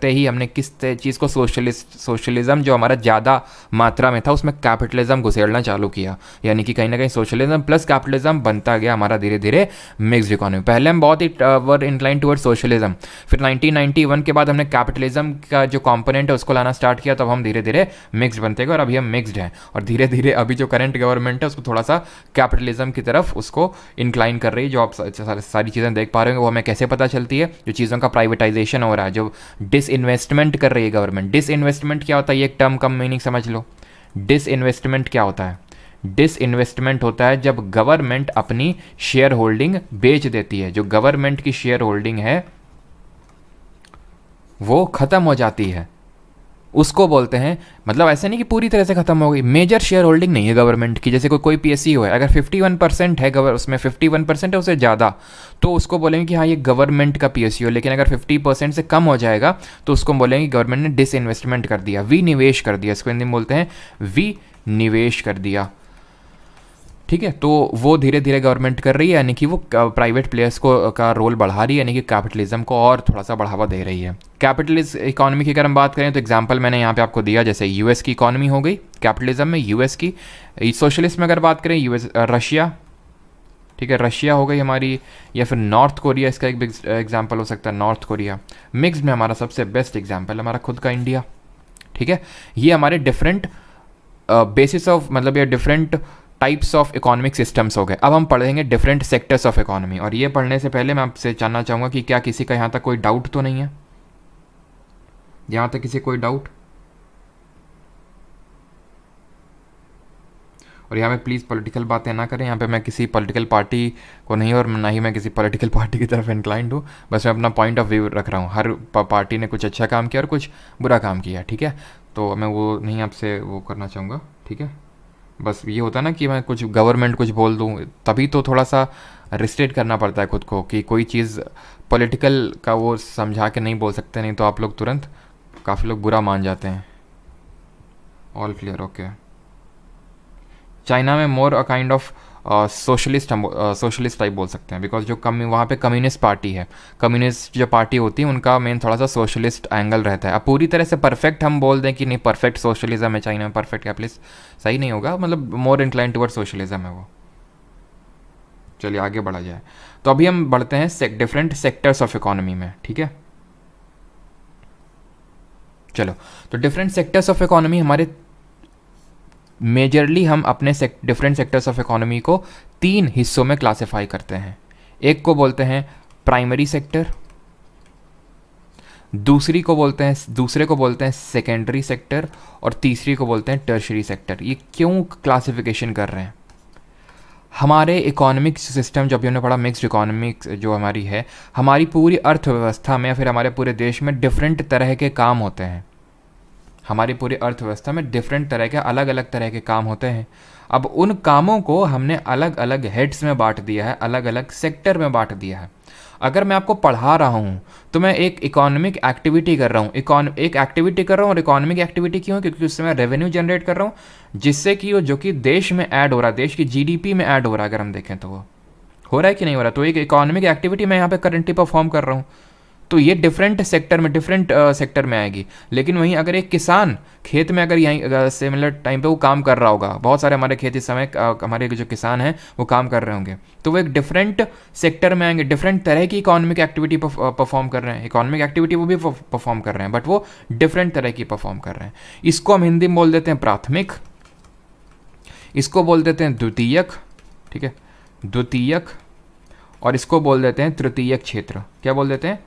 ही हमने किस चीज़ को, सोशलिज्म जो हमारा ज़्यादा मात्रा में था उसमें कैपिटलिज्म घुसेड़ना चालू किया। यानी कि कहीं ना कहीं सोशलिज्म प्लस कैपिटलिज्म बनता गया हमारा धीरे धीरे मिक्स्ड इकोनॉमी। पहले हम बहुत ही वर इंक्लाइन टुवर्ड सोशलिज्म, फिर 1991 के बाद हमने कैपिटलिज्म का जो कॉम्पोनेंट है उसको लाना स्टार्ट किया, तब हम धीरे धीरे मिक्स्ड बनते गए, और अभी हम मिक्स्ड हैं। और धीरे धीरे अभी जो करंट गवर्नमेंट है उसको थोड़ा सा कैपिटलिज्म की तरफ उसको इंक्लाइन कर रही है। जो आप सारी चीज़ें देख पा रहे हो वो हमें कैसे पता चलती है? जो चीज़ों का प्राइवेटाइजेशन हो रहा है, जो डिसइन्वेस्टमेंट कर रही है गवर्नमेंट। डिसइन्वेस्टमेंट क्या होता है, ये एक टर्म कम मीनिंग समझ लो। डिसइन्वेस्टमेंट क्या होता है? डिसइन्वेस्टमेंट होता है जब गवर्नमेंट अपनी शेयर होल्डिंग बेच देती है। जो गवर्नमेंट की शेयर होल्डिंग है वो ख़त्म हो जाती है, उसको बोलते हैं, मतलब ऐसा नहीं कि पूरी तरह से ख़त्म हो गई, मेजर शेयर होल्डिंग नहीं है गवर्नमेंट की, जैसे कोई पीएसयू है, अगर 51% है उसमें 51% है उससे ज़्यादा, तो उसको बोलेंगे कि हाँ ये गवर्नमेंट का पीएसयू है। लेकिन अगर 50% से कम हो जाएगा तो उसको बोलेंगे गवर्नमेंट ने डिसइन्वेस्टमेंट कर दिया, विनिवेश कर दिया, इसको हिंदी में बोलते हैं विनिवेश कर दिया। ठीक है, तो वो धीरे धीरे गवर्नमेंट कर रही है, यानी कि वो प्राइवेट प्लेयर्स को का रोल बढ़ा रही है, यानी कि कैपिटलिज्म को और थोड़ा सा बढ़ावा दे रही है। कैपिटलिस्ट इकोनॉमी की अगर हम बात करें तो एग्जांपल मैंने यहाँ पे आपको दिया, जैसे यूएस की इकोनॉमी हो गई कैपिटलिज्म में, यूएस की। सोशलिस्ट में अगर बात करें यूएस, रशिया, ठीक है, रशिया हो गई हमारी, या फिर नॉर्थ कोरिया इसका एक एग्जाम्पल हो सकता है, नॉर्थ कोरिया। मिक्स्ड में हमारा सबसे बेस्ट एग्जाम्पल हमारा खुद का इंडिया। ठीक है, ये हमारे डिफरेंट बेसिस ऑफ, मतलब ये different types of economic systems हो गए। अब हम पढ़ेंगे डिफरेंट सेक्टर्स ऑफ इकोनॉमी, और ये पढ़ने से पहले मैं आपसे जानना चाहूँगा कि क्या किसी का यहाँ तक कोई डाउट तो नहीं है, यहाँ तक किसी कोई डाउट? और यहाँ पे प्लीज़ पॉलिटिकल बातें ना करें, यहाँ पे मैं किसी पॉलिटिकल पार्टी को नहीं, और ना ही मैं किसी पॉलिटिकल पार्टी की तरफ इंक्लाइंड हूँ, बस मैं अपना पॉइंट ऑफ व्यू रख रहा हूँ। हर पार्टी ने कुछ अच्छा काम किया और कुछ बुरा काम किया, ठीक है, तो मैं वो नहीं आपसे वो करना चाहूँगा। ठीक है, बस ये होता है ना कि मैं कुछ गवर्नमेंट कुछ बोल दूँ, तभी तो थोड़ा सा रिस्ट्रिक्ट करना पड़ता है खुद को, कि कोई चीज़ पॉलिटिकल का वो समझा के नहीं बोल सकते, नहीं तो आप लोग तुरंत काफ़ी लोग बुरा मान जाते हैं। All clear, okay. चाइना में मोर अ काइंड ऑफ सोशलिस्ट, हम सोशलिस्ट टाइप बोल सकते हैं, बिकॉज जो वहाँ पे कम्युनिस्ट पार्टी है, कम्युनिस्ट जो पार्टी होती है उनका मेन थोड़ा सा सोशलिस्ट एंगल रहता है। अब पूरी तरह से परफेक्ट हम बोल दें कि नहीं परफेक्ट सोशलिज्म है चाइना में, परफेक्ट कैपिटलिस्ट, सही नहीं होगा, मतलब मोर इंक्लाइन टुवर्ड सोशलिज्म है वो। चलिए आगे बढ़ा जाए, तो अभी हम बढ़ते हैं डिफरेंट सेक्टर्स ऑफ इकोनॉमी में। ठीक है, चलो, तो डिफरेंट सेक्टर्स ऑफ इकोनॉमी हमारे मेजरली हम अपने डिफरेंट सेक्टर्स ऑफ इकोनॉमी को 3 हिस्सों में क्लासिफाई करते हैं। एक को बोलते हैं प्राइमरी सेक्टर, दूसरे को बोलते हैं सेकेंडरी सेक्टर, और तीसरी को बोलते हैं टर्शरी सेक्टर। ये क्यों क्लासिफिकेशन कर रहे हैं? हमारे इकोनॉमिक सिस्टम जो अभी हमने पढ़ा, मिक्स्ड इकोनॉमिक्स जो हमारी है, हमारी पूरी अर्थव्यवस्था में या फिर हमारे पूरे देश में डिफरेंट तरह के काम होते हैं। हमारी पूरी अर्थव्यवस्था में डिफरेंट तरह के अलग अलग तरह के काम होते हैं। अब उन कामों को हमने अलग अलग हेड्स में बांट दिया है, अलग अलग सेक्टर में बांट दिया है। अगर मैं आपको पढ़ा रहा हूँ तो मैं एक इकोनॉमिक एक्टिविटी कर रहा हूँ, एक एक्टिविटी कर रहा हूँ, और इकोनॉमिक एक्टिविटी क्यों? क्योंकि उससे मैं रेवेन्यू जनरेट कर रहा हूँ, जिससे कि वो जो कि देश में ऐड हो रहा है, देश की जीडीपी में ऐड हो रहा है। अगर हम देखें तो वो हो रहा है कि नहीं हो रहा, तो एक इकोनॉमिक एक्टिविटी मैं यहाँ पे करंटली परफॉर्म कर रहा हूँ, तो ये डिफरेंट सेक्टर में आएगी। लेकिन वहीं अगर एक किसान खेत में अगर यहीं सिमिलर टाइम पे वो काम कर रहा होगा, बहुत सारे हमारे खेत इस समय हमारे जो किसान हैं वो काम कर रहे होंगे, तो वो एक डिफरेंट सेक्टर में आएंगे, डिफरेंट तरह की इकोनॉमिक एक्टिविटी परफॉर्म कर रहे हैं। इकोनॉमिक एक्टिविटी वो भी परफॉर्म कर रहे हैं, बट वो डिफरेंट तरह की परफॉर्म कर रहे हैं। इसको हम हिंदी में बोल देते हैं प्राथमिक, इसको बोल देते हैं द्वितीयक, ठीक है, द्वितीयक, और इसको बोल देते हैं तृतीयक क्षेत्र। क्या बोल देते हैं?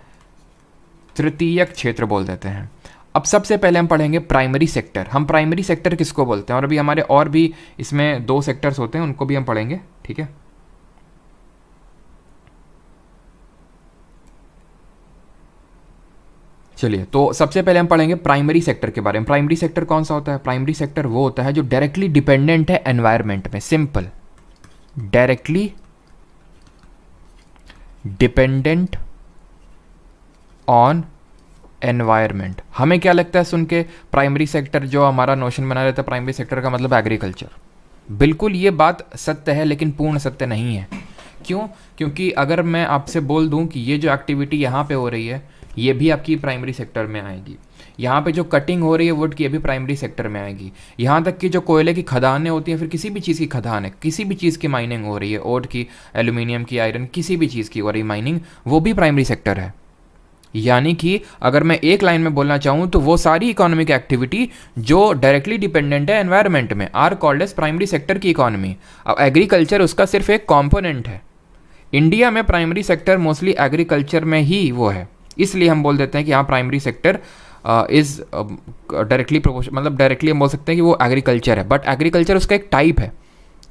तृतीयक क्षेत्र बोल देते हैं। अब सबसे पहले हम पढ़ेंगे प्राइमरी सेक्टर। हम प्राइमरी सेक्टर किसको बोलते हैं, और अभी हमारे और भी इसमें 2 सेक्टर्स होते हैं, उनको भी हम पढ़ेंगे। ठीक है, चलिए, तो सबसे पहले हम पढ़ेंगे प्राइमरी सेक्टर के बारे में। प्राइमरी सेक्टर कौन सा होता है? प्राइमरी सेक्टर वो होता है जो डायरेक्टली डिपेंडेंट है एनवायरनमेंट में। Simple, directly dependent on environment. हमें क्या लगता है सुन के, प्राइमरी सेक्टर जो हमारा नोशन बना रहता है प्राइमरी सेक्टर का मतलब एग्रीकल्चर। बिल्कुल ये बात सत्य है, लेकिन पूर्ण सत्य नहीं है। क्यों? क्योंकि अगर मैं आपसे बोल दूं कि ये जो एक्टिविटी यहाँ पे हो रही है ये भी आपकी प्राइमरी सेक्टर में आएगी, यहाँ पे जो कटिंग हो रही है वुड की ये भी प्राइमरी सेक्टर में आएगी, यहाँ तक कि जो कोयले की खदानें होती हैं, फिर किसी भी चीज़ की खदान है, किसी भी चीज़ की माइनिंग हो रही है, ओट की, एल्यूमिनियम की, आयरन, किसी भी चीज़ की हो रही माइनिंग, वो भी प्राइमरी सेक्टर है। यानी कि अगर मैं एक लाइन में बोलना चाहूँ तो वो सारी इकोनॉमिक एक्टिविटी जो डायरेक्टली डिपेंडेंट है एनवायरनमेंट में are called as primary sector की इकोनॉमी। अब एग्रीकल्चर उसका सिर्फ एक कंपोनेंट है। इंडिया में प्राइमरी सेक्टर मोस्टली एग्रीकल्चर में ही वो है, इसलिए हम बोल देते हैं कि यहाँ primary sector is directly proportion, मतलब डायरेक्टली हम बोल सकते हैं कि वो एग्रीकल्चर है, बट एग्रीकल्चर उसका एक टाइप है।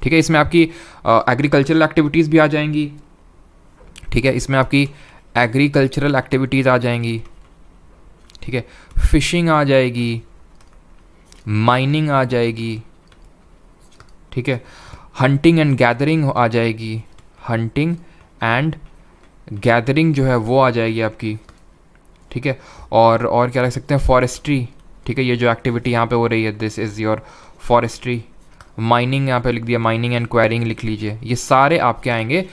ठीक है, इसमें आपकी एग्रीकल्चरल एक्टिविटीज़ भी आ जाएंगी। ठीक है, इसमें आपकी एग्रीकल्चरल एक्टिविटीज़ आ जाएंगी, ठीक है, फिशिंग आ जाएगी, माइनिंग आ जाएगी, ठीक है, हंटिंग एंड गैदरिंग आ जाएगी, हंटिंग एंड गैदरिंग जो है वो आ जाएगी आपकी, ठीक है। और क्या रख सकते हैं, फॉरेस्ट्री, ठीक है, ये जो एक्टिविटी यहाँ पे हो रही है this is your forestry. Mining यहाँ पे लिख दिया, माइनिंग एंड क्वायरिंग लिख लीजिए। ये सारे आपके आएंगे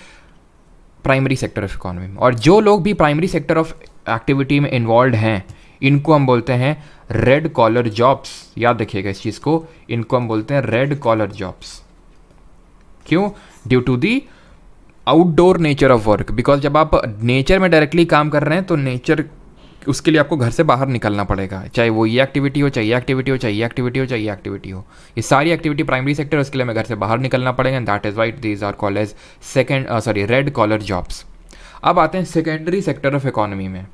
प्राइमरी सेक्टर ऑफ इकोनॉमी में। और जो लोग भी प्राइमरी सेक्टर ऑफ एक्टिविटी में इन्वॉल्व हैं इनको हम बोलते हैं रेड कॉलर जॉब्स। याद रखिएगा इस चीज़ को, इनको हम बोलते हैं रेड कॉलर जॉब्स। क्यों? Due to the outdoor nature of work. Because जब आप नेचर में डायरेक्टली काम कर रहे हैं तो नेचर, उसके लिए आपको घर से बाहर निकलना पड़ेगा, चाहे वो ये एक्टिविटी हो, चाहे ये एक्टिविटी हो, चाहे ये एक्टिविटी हो, चाहे ये एक्टिविटी हो। ये सारी एक्टिविटी प्राइमरी सेक्टर, उसके लिए हमें घर से बाहर निकलना पड़ेगा। And that is white these are called as red collar jobs. अब आते हैं सेकेंडरी सेक्टर ऑफ इकोनॉमी में।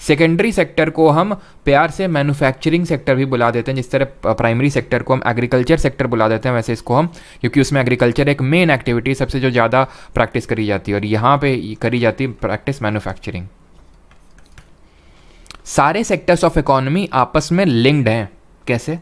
सेकेंडरी सेक्टर को हम प्यार से मैन्युफैक्चरिंग सेक्टर भी बुला देते हैं, जिस तरह प्राइमरी सेक्टर को हम एग्रीकल्चर सेक्टर बुला देते हैं, वैसे इसको हम, क्योंकि उसमें एग्रीकल्चर एक मेन एक्टिविटी सबसे जो ज़्यादा प्रैक्टिस करी जाती है, और यहाँ पे करी जाती है प्रैक्टिस मैन्युफैक्चरिंग। सारे सेक्टर्स ऑफ इकोनॉमी आपस में लिंक्ड हैं। कैसे?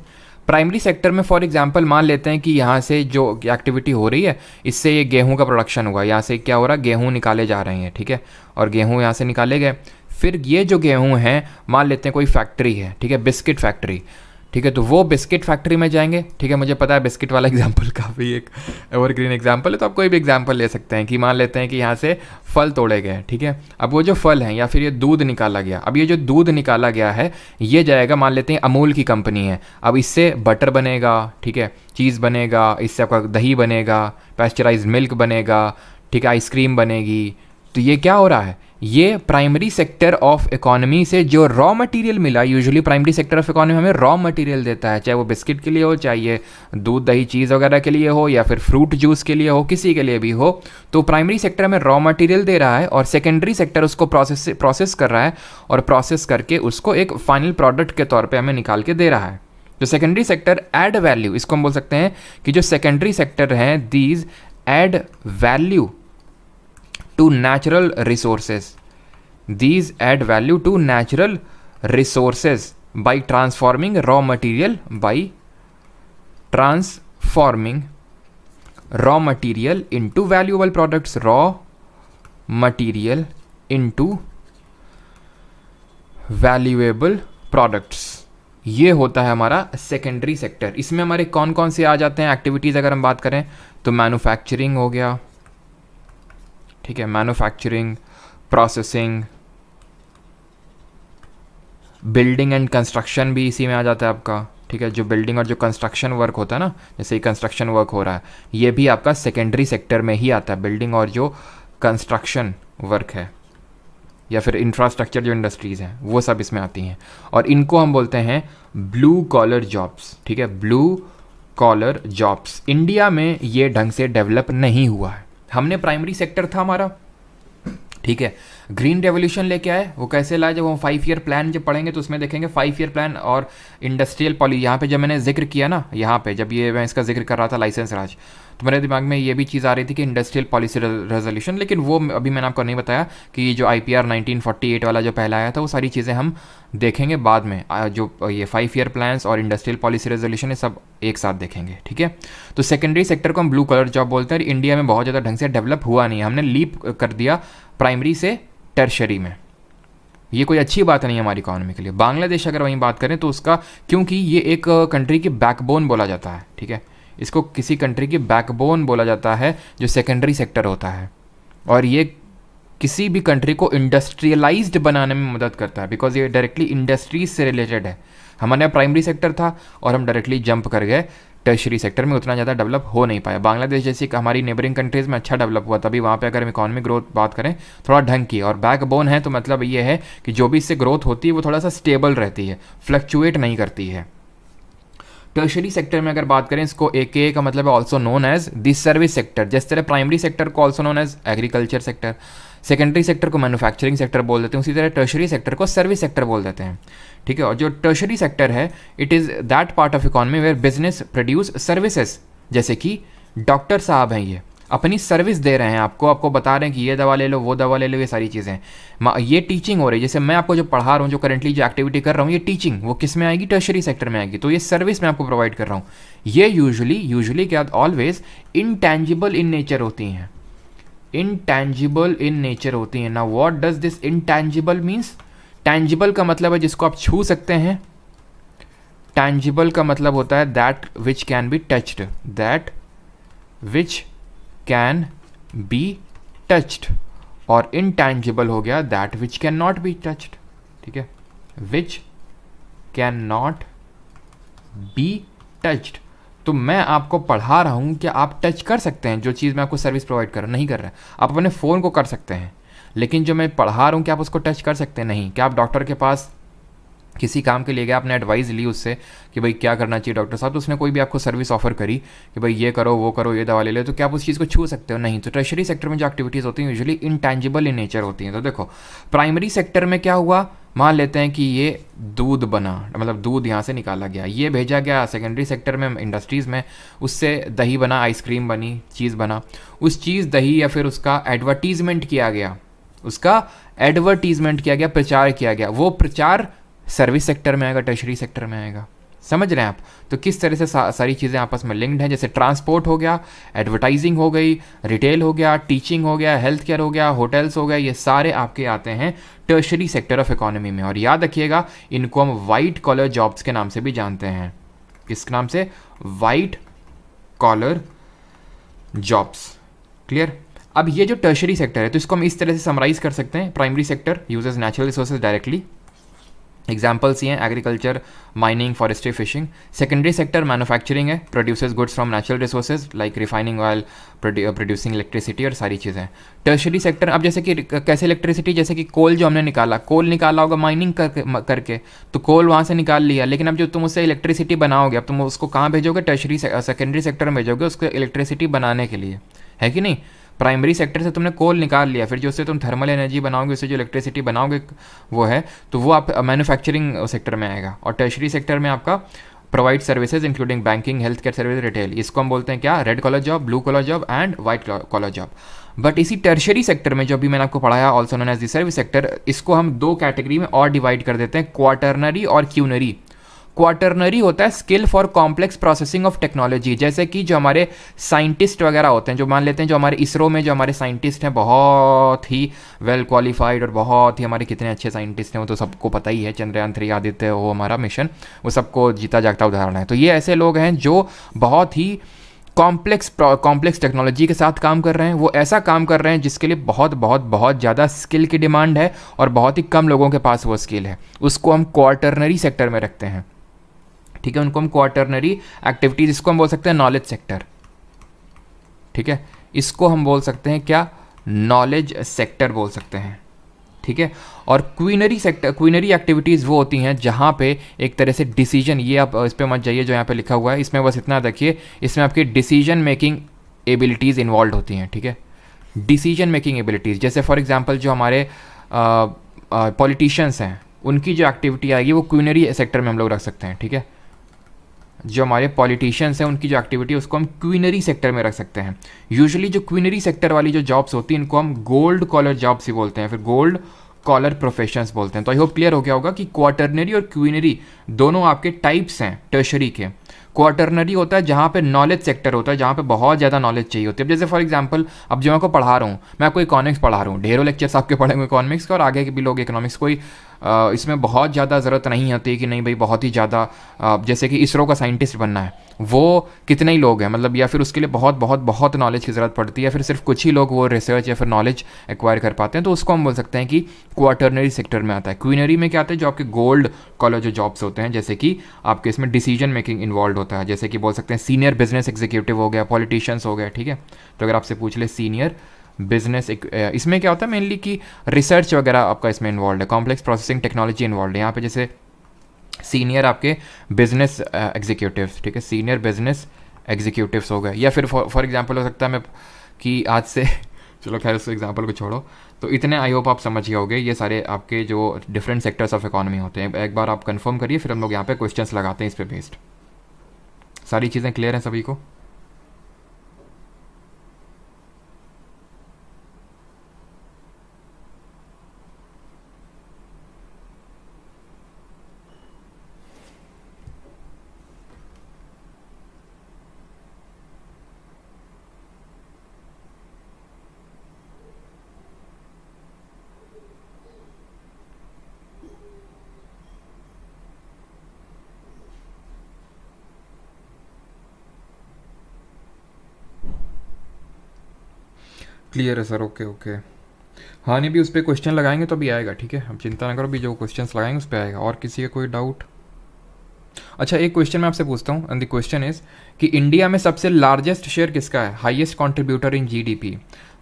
प्राइमरी सेक्टर में फॉर एग्जांपल मान लेते हैं कि यहाँ से जो एक्टिविटी हो रही है, इससे ये गेहूं का प्रोडक्शन हुआ, यहाँ से क्या हो रहा है, गेहूं निकाले जा रहे हैं, ठीक है, और गेहूं यहाँ से निकाले गए। फिर ये जो गेहूं हैं, मान लेते हैं कोई फैक्ट्री है, ठीक है, बिस्किट फैक्ट्री, ठीक है, तो वो बिस्किट फैक्ट्री में जाएंगे, ठीक है। मुझे पता है बिस्किट वाला एग्जांपल काफ़ी एक एवरग्रीन एग्जांपल है, तो आप कोई भी एग्जांपल ले सकते हैं कि मान लेते हैं कि यहाँ से फल तोड़े गए, ठीक है। अब वो जो फल हैं या फिर ये दूध निकाला गया, अब ये जो दूध निकाला गया है ये जाएगा, मान लेते हैं अमूल की कंपनी है, अब इससे बटर बनेगा, ठीक है, चीज़ बनेगा, इससे आपका दही बनेगा, पैस्चराइज मिल्क बनेगा, ठीक है, आइसक्रीम बनेगी। तो ये क्या हो रहा है, ये प्राइमरी सेक्टर ऑफ इकोनॉमी से जो रॉ मटेरियल मिला, usually primary sector of economy हमें रॉ मटेरियल देता है, चाहे वो बिस्किट के लिए हो, चाहे ये दूध दही चीज़ वगैरह के लिए हो, या फिर फ्रूट जूस के लिए हो, किसी के लिए भी हो। तो प्राइमरी सेक्टर हमें रॉ मटेरियल दे रहा है और सेकेंडरी सेक्टर उसको प्रोसेस कर रहा है, और प्रोसेस करके उसको एक फाइनल प्रोडक्ट के तौर पर हमें निकाल के दे रहा है। जो सेकेंडरी सेक्टर ऐड वैल्यू, इसको हम बोल सकते हैं कि जो सेकेंडरी सेक्टर हैं these add value to natural resources. These add value to natural resources by transforming raw material into valuable products. Raw material into valuable products. ये होता है हमारा सेकेंडरी सेक्टर। इसमें हमारे कौन कौन से आ जाते हैं एक्टिविटीज़ अगर हम बात करें तो मैन्युफैक्चरिंग हो गया, ठीक है, manufacturing, processing, building and construction भी इसी में आ जाता है आपका, ठीक है। जो बिल्डिंग और जो कंस्ट्रक्शन वर्क होता है ना, जैसे ही कंस्ट्रक्शन वर्क हो रहा है, ये भी आपका सेकेंडरी सेक्टर में ही आता है। बिल्डिंग और जो कंस्ट्रक्शन वर्क है या फिर इंफ्रास्ट्रक्चर जो इंडस्ट्रीज़ हैं वो सब इसमें आती हैं, और इनको हम बोलते हैं ब्लू कॉलर जॉब्स, ठीक है, ब्लू कॉलर जॉब्स। इंडिया में ये ढंग से डेवलप नहीं हुआ है। हमने प्राइमरी सेक्टर था हमारा, ठीक है, ग्रीन रेवोल्यूशन लेके आए। वो कैसे लाए, जब हम 5 ईयर प्लान जब पढ़ेंगे तो उसमें देखेंगे 5 ईयर प्लान और इंडस्ट्रियल पॉलिसी। यहाँ पे जब मैंने जिक्र किया ना, यहाँ पे जब ये मैं इसका जिक्र कर रहा था लाइसेंस राज, तो मेरे दिमाग में ये भी चीज़ आ रही थी कि इंडस्ट्रियल पॉलिसी रेजोल्यूशन, लेकिन वो अभी मैंने आपको नहीं बताया कि जो IPR 1948 वाला जो पहला आया था वो सारी चीज़ें हम देखेंगे बाद में। जो ये 5 ईयर प्लान्स और इंडस्ट्रियल पॉलिसी रेजोल्यूशन ये सब एक साथ देखेंगे, ठीक है। तो सेकेंडरी सेक्टर को हम ब्लू कलर जॉब बोलते हैं। इंडिया में बहुत ज़्यादा ढंग से डेवलप हुआ नहीं, हमने लीप कर दिया प्राइमरी से टर्शरी में। ये कोई अच्छी बात नहीं है हमारी इकोनॉमी के लिए। बांग्लादेश अगर वहीं बात करें तो उसका, क्योंकि ये एक कंट्री की बैकबोन बोला जाता है, ठीक है, इसको किसी कंट्री की बैकबोन बोला जाता है जो सेकेंडरी सेक्टर होता है, और ये किसी भी कंट्री को इंडस्ट्रियलाइज्ड बनाने में मदद करता है, बिकॉज ये डायरेक्टली इंडस्ट्रीज से रिलेटेड है। हमारे यहाँ प्राइमरी सेक्टर था और हम डायरेक्टली जंप कर गए टर्शरी सेक्टर में, उतना ज़्यादा डेवलप हो नहीं पाया। बांग्लादेश जैसी हमारी नेबरिंग कंट्रीज़ में अच्छा डेवलप हुआ, तभी वहाँ पे अगर हम इकोनॉमिक ग्रोथ बात करें थोड़ा ढंग की, और बैकबोन है तो मतलब ये है कि जो भी इससे ग्रोथ होती है वो थोड़ा सा स्टेबल रहती है, फ्लक्चुएट नहीं करती है। टर्शरी सेक्टर में अगर बात करें, इसको AKA का मतलब है also known as the service sector. जिस तरह प्राइमरी सेक्टर को also known as agriculture sector, secondary sector को मैन्युफैक्चरिंग सेक्टर बोल देते हैं, उसी तरह टर्शरी सेक्टर को सर्विस सेक्टर बोल देते हैं, ठीक है। और जो टर्शरी सेक्टर है, it is that part of economy where business produce services. जैसे कि डॉक्टर साहब हैं ये, अपनी सर्विस दे रहे हैं आपको, आपको बता रहे हैं कि ये दवा ले लो, वो दवा ले लो, ये सारी चीज़ें। ये टीचिंग हो रही है, जैसे मैं आपको जो पढ़ा रहा हूँ, जो करंटली जो एक्टिविटी कर रहा हूँ, ये टीचिंग वो किस में आएगी, टर्शरी सेक्टर में आएगी। तो ये सर्विस मैं आपको प्रोवाइड कर रहा हूँ। ये यूजुअली क्या, ऑलवेज इनटैंजिबल इन नेचर होती हैं, इनटैंजिबल इन नेचर होती हैं। ना what does this intangible means? Tangible का मतलब है जिसको आप छू सकते हैं, टैंजिबल का मतलब होता है that which can be touched, that which can be touched, और इनटैंजिबल हो गया that which can not be touched, ठीक है, which can not be touched. तो मैं आपको पढ़ा रहा हूँ कि आप टच कर सकते हैं जो चीज़ मैं आपको सर्विस प्रोवाइड कर रहा नहीं कर रहा है। आप अपने फ़ोन को कर सकते हैं, लेकिन जो मैं पढ़ा रहा हूँ क्या आप उसको टच कर सकते हैं? नहीं। क्या आप डॉक्टर के पास किसी काम के लिए गए, आपने एडवाइस ली उससे कि भाई क्या करना चाहिए डॉक्टर साहब, तो उसने कोई भी आपको सर्विस ऑफर करी कि भाई ये करो, वो करो, ये दवा ले लो, तो क्या आप उस चीज़ को छू सकते हो? नहीं। तो टर्शरी सेक्टर में जो एक्टिविटीज़ होती हैं यूजुअली इनटैंजिबल इन नेचर होती हैं। तो देखो प्राइमरी सेक्टर में क्या हुआ, मान लेते हैं कि ये दूध बना, मतलब दूध यहाँ से निकाला गया, ये भेजा गया सेकेंडरी सेक्टर में, इंडस्ट्रीज़ में, उससे दही बना, आइसक्रीम बनी, चीज़ बना, उस चीज़ दही या फिर उसका एडवर्टीज़मेंट किया गया, उसका एडवर्टीज़मेंट किया गया, प्रचार किया गया, वो प्रचार सर्विस सेक्टर में आएगा, टर्शरी सेक्टर में आएगा। समझ रहे हैं आप? तो किस तरह से सारी चीज़ें आपस में लिंक्ड हैं। जैसे ट्रांसपोर्ट हो गया, एडवर्टाइजिंग हो गई, रिटेल हो गया, टीचिंग हो गया, हेल्थ केयर हो गया, होटल्स हो गया, ये सारे आपके आते हैं टर्शरी सेक्टर ऑफ इकोनॉमी में। और याद रखिएगा इनको हम वाइट कॉलर जॉब्स के नाम से भी जानते हैं। किस नाम से? White collar jobs. क्लियर? अब ये जो टर्शरी सेक्टर है तो इसको हम इस तरह से समराइज कर सकते हैं। Primary sector uses natural resources directly, examples ये हैं agriculture, mining, forestry, fishing. Secondary sector manufacturing है, produces goods from natural resources like refining oil, producing electricity और सारी चीज़ें। टर्शरी सेक्टर, अब जैसे कि कैसे इलेक्ट्रिसिटी, जैसे कि कोल जो हमने निकाला, कोल निकाला होगा माइनिंग करके तो कोल वहाँ से निकाल लिया, लेकिन अब जो तुम उससे इलेक्ट्रिसिटी बनाओगे, अब तुम उसको कहाँ भेजोगे? टर्शरी सेकेंडरी सेक्टर में भेजोगे उसको इलेक्ट्रिसिटी बनाने के लिए, है कि नहीं? प्राइमरी सेक्टर से तुमने कोल निकाल लिया, फिर जो उससे तुम थर्मल एनर्जी बनाओगे, उससे जो इलेक्ट्रिसिटी बनाओगे वो है, तो वो आप मैन्युफैक्चरिंग सेक्टर में आएगा। और टर्शरी सेक्टर में आपका provide services including banking, health care service, retail. इसको हम बोलते हैं क्या? Red collar job, blue collar job and white collar job. But इसी टर्शरी सेक्टर में जो अभी मैंने आपको पढ़ाया, also known as the service sector, इसको हम दो कैटेगरी में और डिवाइड कर देते हैं, क्वार्टरनरी और क्यूनरी। क्वार्टरनरी होता है skill for complex processing of technology, जैसे कि जो हमारे साइंटिस्ट वगैरह होते हैं, जो मान लेते हैं जो हमारे इसरो में जो हमारे साइंटिस्ट हैं बहुत ही वेल क्वालिफाइड और बहुत ही हमारे कितने अच्छे साइंटिस्ट हैं वो तो सबको पता ही है, चंद्रयान 3 आदित्य वो हमारा मिशन, वो सबको जीता जागता उदाहरण है। तो ये ऐसे लोग हैं जो बहुत ही कॉम्प्लेक्स टेक्नोलॉजी के साथ काम कर रहे हैं, वो ऐसा काम कर रहे हैं जिसके लिए बहुत बहुत बहुत ज़्यादा स्किल की डिमांड है और बहुत ही कम लोगों के पास वो स्किल है। उसको हम क्वार्टरनरी सेक्टर में रखते हैं, ठीक है। उनको हम क्वार्टरनरी एक्टिविटीज, इसको हम बोल सकते हैं नॉलेज सेक्टर, ठीक है। इसको हम बोल सकते हैं क्या? नॉलेज सेक्टर बोल सकते हैं, ठीक है। और क्वीनरी सेक्टर, क्वीनरी एक्टिविटीज़ वो होती हैं जहाँ पे एक तरह से डिसीजन, ये आप इस पर मत जाइए जो यहाँ पे लिखा हुआ है, इसमें बस इतना देखिए, इसमें आपकी डिसीजन मेकिंग एबिलिटीज़ इन्वॉल्व होती हैं, ठीक है। डिसीजन मेकिंग एबिलिटीज़, जैसे फॉर एग्जांपल जो हमारे पॉलिटिशियंस हैं उनकी जो एक्टिविटी आएगी वो क्वीनरी सेक्टर में हम लोग रख सकते हैं, ठीक है। जो हमारे पॉलिटिशियंस हैं उनकी जो एक्टिविटी है उसको हम क्वीनरी सेक्टर में रख सकते हैं। यूजुअली जो क्वीनरी सेक्टर वाली जो जॉब्स होती हैं इनको हम गोल्ड कॉलर जॉब्स ही बोलते हैं, फिर गोल्ड कॉलर प्रोफेशंस बोलते हैं। तो आई होप क्लियर हो गया होगा कि क्वार्टरनरी और क्वीनरी दोनों आपके टाइप्स हैं टर्शरी के। क्वार्टरनरी होता है जहाँ पे नॉलेज सेक्टर होता है, जहाँ पे बहुत ज़्यादा नॉलेज चाहिए होती है। अब जैसे फॉर एग्जांपल अब जो मैं आपको पढ़ा रहा हूँ, मैं आपको इकोनॉमिक्स पढ़ा रहा हूँ, ढेरों लेक्चर्स आपके पढ़ेंगे इकोनॉमिक्स के और आगे के भी लोग इकोनॉमिक्स, कोई इसमें बहुत ज़्यादा ज़रूरत नहीं होती कि नहीं भाई बहुत ही ज़्यादा, जैसे कि इसरो का साइंटिस्ट बनना है, वो कितने ही लोग हैं, मतलब या फिर उसके लिए बहुत बहुत बहुत नॉलेज की ज़रूरत पड़ती है, या फिर सिर्फ कुछ ही लोग वो रिसर्च या फिर नॉलेज एक्वायर कर पाते हैं, तो उसको हम बोल सकते हैं कि क्वार्टरनरी सेक्टर में आता है। क्वीनरी में क्या आता है? जो आपके गोल्ड कॉलर जो जॉब्स होते हैं, जैसे कि आपके इसमें डिसीजन मेकिंग इन्वॉल्व होता है, जैसे कि बोल सकते हैं सीनियर बिजनेस एग्जीक्यूटिव हो गया, पॉलिटिशियंस हो गया, ठीक है। तो अगर आपसे पूछ ले सीनियर बिजनेस, इसमें क्या होता है मेनली कि रिसर्च वगैरह आपका इसमें इन्वॉल्व है, कॉम्प्लेक्स प्रोसेसिंग टेक्नोलॉजी इन्वॉल्व है यहाँ पे, जैसे सीनियर आपके बिजनेस एग्जीक्यूटिव्स, ठीक है, सीनियर बिजनेस एग्जीक्यूटिव्स हो गए। या फिर फॉर एग्जांपल हो सकता है मैं कि आज से चलो खैर उस एग्जांपल को छोड़ो, तो इतने आई होप आप समझ गए होगे ये सारे आपके जो डिफरेंट सेक्टर्स ऑफ इकोनॉमी होते हैं। एक बार आप कंफर्म करिए, फिर हम लोग यहाँ पे क्वेश्चंस लगाते हैं इस पे बेस्ड। सारी चीज़ें क्लियर हैं सभी को? क्लियर है सर, ओके ओके। हाँ नहीं भी उस पर क्वेश्चन लगाएंगे तो भी आएगा, ठीक है, अब चिंता ना करो, भी जो क्वेश्चंस लगाएंगे उस पर आएगा। और किसी का कोई डाउट? अच्छा एक क्वेश्चन मैं आपसे पूछता हूँ, एंड द क्वेश्चन इज कि इंडिया में सबसे लार्जेस्ट शेयर किसका है, हाईएस्ट कंट्रीब्यूटर इन जीडीपी?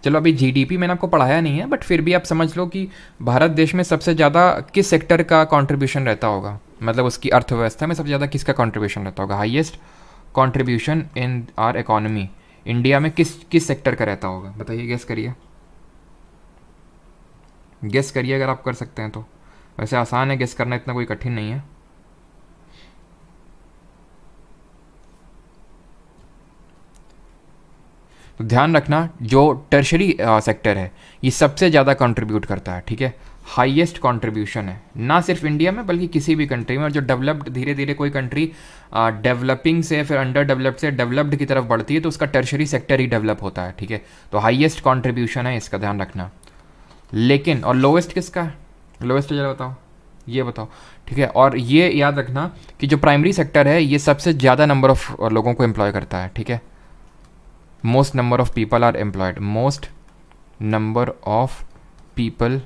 चलो अभी जीडीपी मैंने आपको पढ़ाया नहीं है, बट फिर भी आप समझ लो कि भारत देश में सबसे ज़्यादा किस सेक्टर का कंट्रीब्यूशन रहता होगा, मतलब उसकी अर्थव्यवस्था में सबसे ज़्यादा किसका कंट्रीब्यूशन रहता होगा, highest contribution in are economy India में किस किस सेक्टर का रहता होगा? बताइए, गेस करिए, गेस करिए अगर आप कर सकते हैं तो। वैसे आसान है गेस करना, इतना कोई कठिन नहीं है। तो ध्यान रखना जो टर्शरी सेक्टर है ये सबसे ज़्यादा कंट्रीब्यूट करता है, ठीक है, हाईएस्ट कंट्रीब्यूशन है, ना सिर्फ इंडिया में बल्कि किसी भी कंट्री में। और जो डेवलप्ड, धीरे धीरे कोई कंट्री डेवलपिंग से फिर अंडर डेवलप्ड से डेवलप्ड की तरफ बढ़ती है तो उसका टर्शरी सेक्टर ही डेवलप होता है, ठीक है। तो हाईएस्ट कंट्रीब्यूशन है, इसका ध्यान रखना। लेकिन और लोवेस्ट किसका है? लोवेस्ट जरा बताओ, ये बताओ, ठीक है। और ये याद रखना कि जो प्राइमरी सेक्टर है ये सबसे ज़्यादा नंबर ऑफ लोगों को एम्प्लॉय करता है, ठीक है। Most number of people are employed, most number of people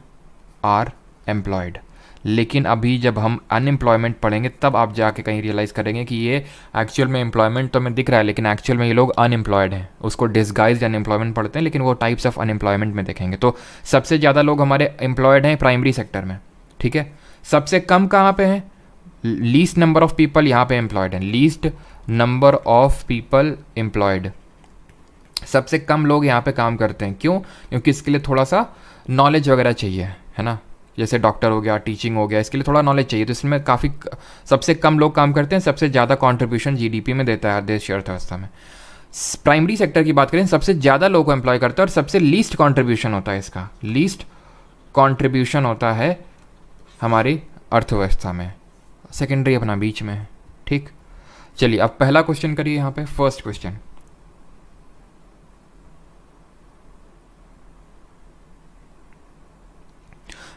are employed. लेकिन अभी जब हम अनएम्प्लॉयमेंट पढ़ेंगे तब आप जाके कहीं रियलाइज़ करेंगे कि ये एक्चुअल में एम्प्लॉयमेंट तो हमें दिख रहा है लेकिन एक्चुअल में ये लोग अनएम्प्लॉयड हैं। उसको डिस्गाइज्ड अनएम्प्लॉयमेंट पढ़ते हैं लेकिन वो टाइप्स ऑफ अनएम्प्लॉयमेंट में देखेंगे। तो सबसे ज़्यादा लोग हमारे एम्प्लॉयड हैं प्राइमरी सेक्टर में, ठीक है। सबसे कम कहाँ पे हैं? लीस्ट नंबर ऑफ पीपल यहाँ पे एम्प्लॉयड हैं, least number of people employed. सबसे कम लोग यहाँ पे काम करते हैं, क्यों? क्योंकि इसके लिए थोड़ा सा नॉलेज वगैरह चाहिए, है ना, जैसे डॉक्टर हो गया, टीचिंग हो गया, इसके लिए थोड़ा नॉलेज चाहिए। तो इसमें काफ़ी सबसे कम लोग काम करते हैं, सबसे ज़्यादा कंट्रीब्यूशन जीडीपी में देता है देश की अर्थव्यवस्था में। प्राइमरी सेक्टर की बात करें, सबसे ज़्यादा लोग को एम्प्लॉय करता है और सबसे लीस्ट कंट्रीब्यूशन होता है इसका, लीस्ट कंट्रीब्यूशन होता है हमारी अर्थव्यवस्था में। सेकेंडरी अपना बीच में है, ठीक। चलिए अब पहला क्वेश्चन करिए यहाँ पे, first question.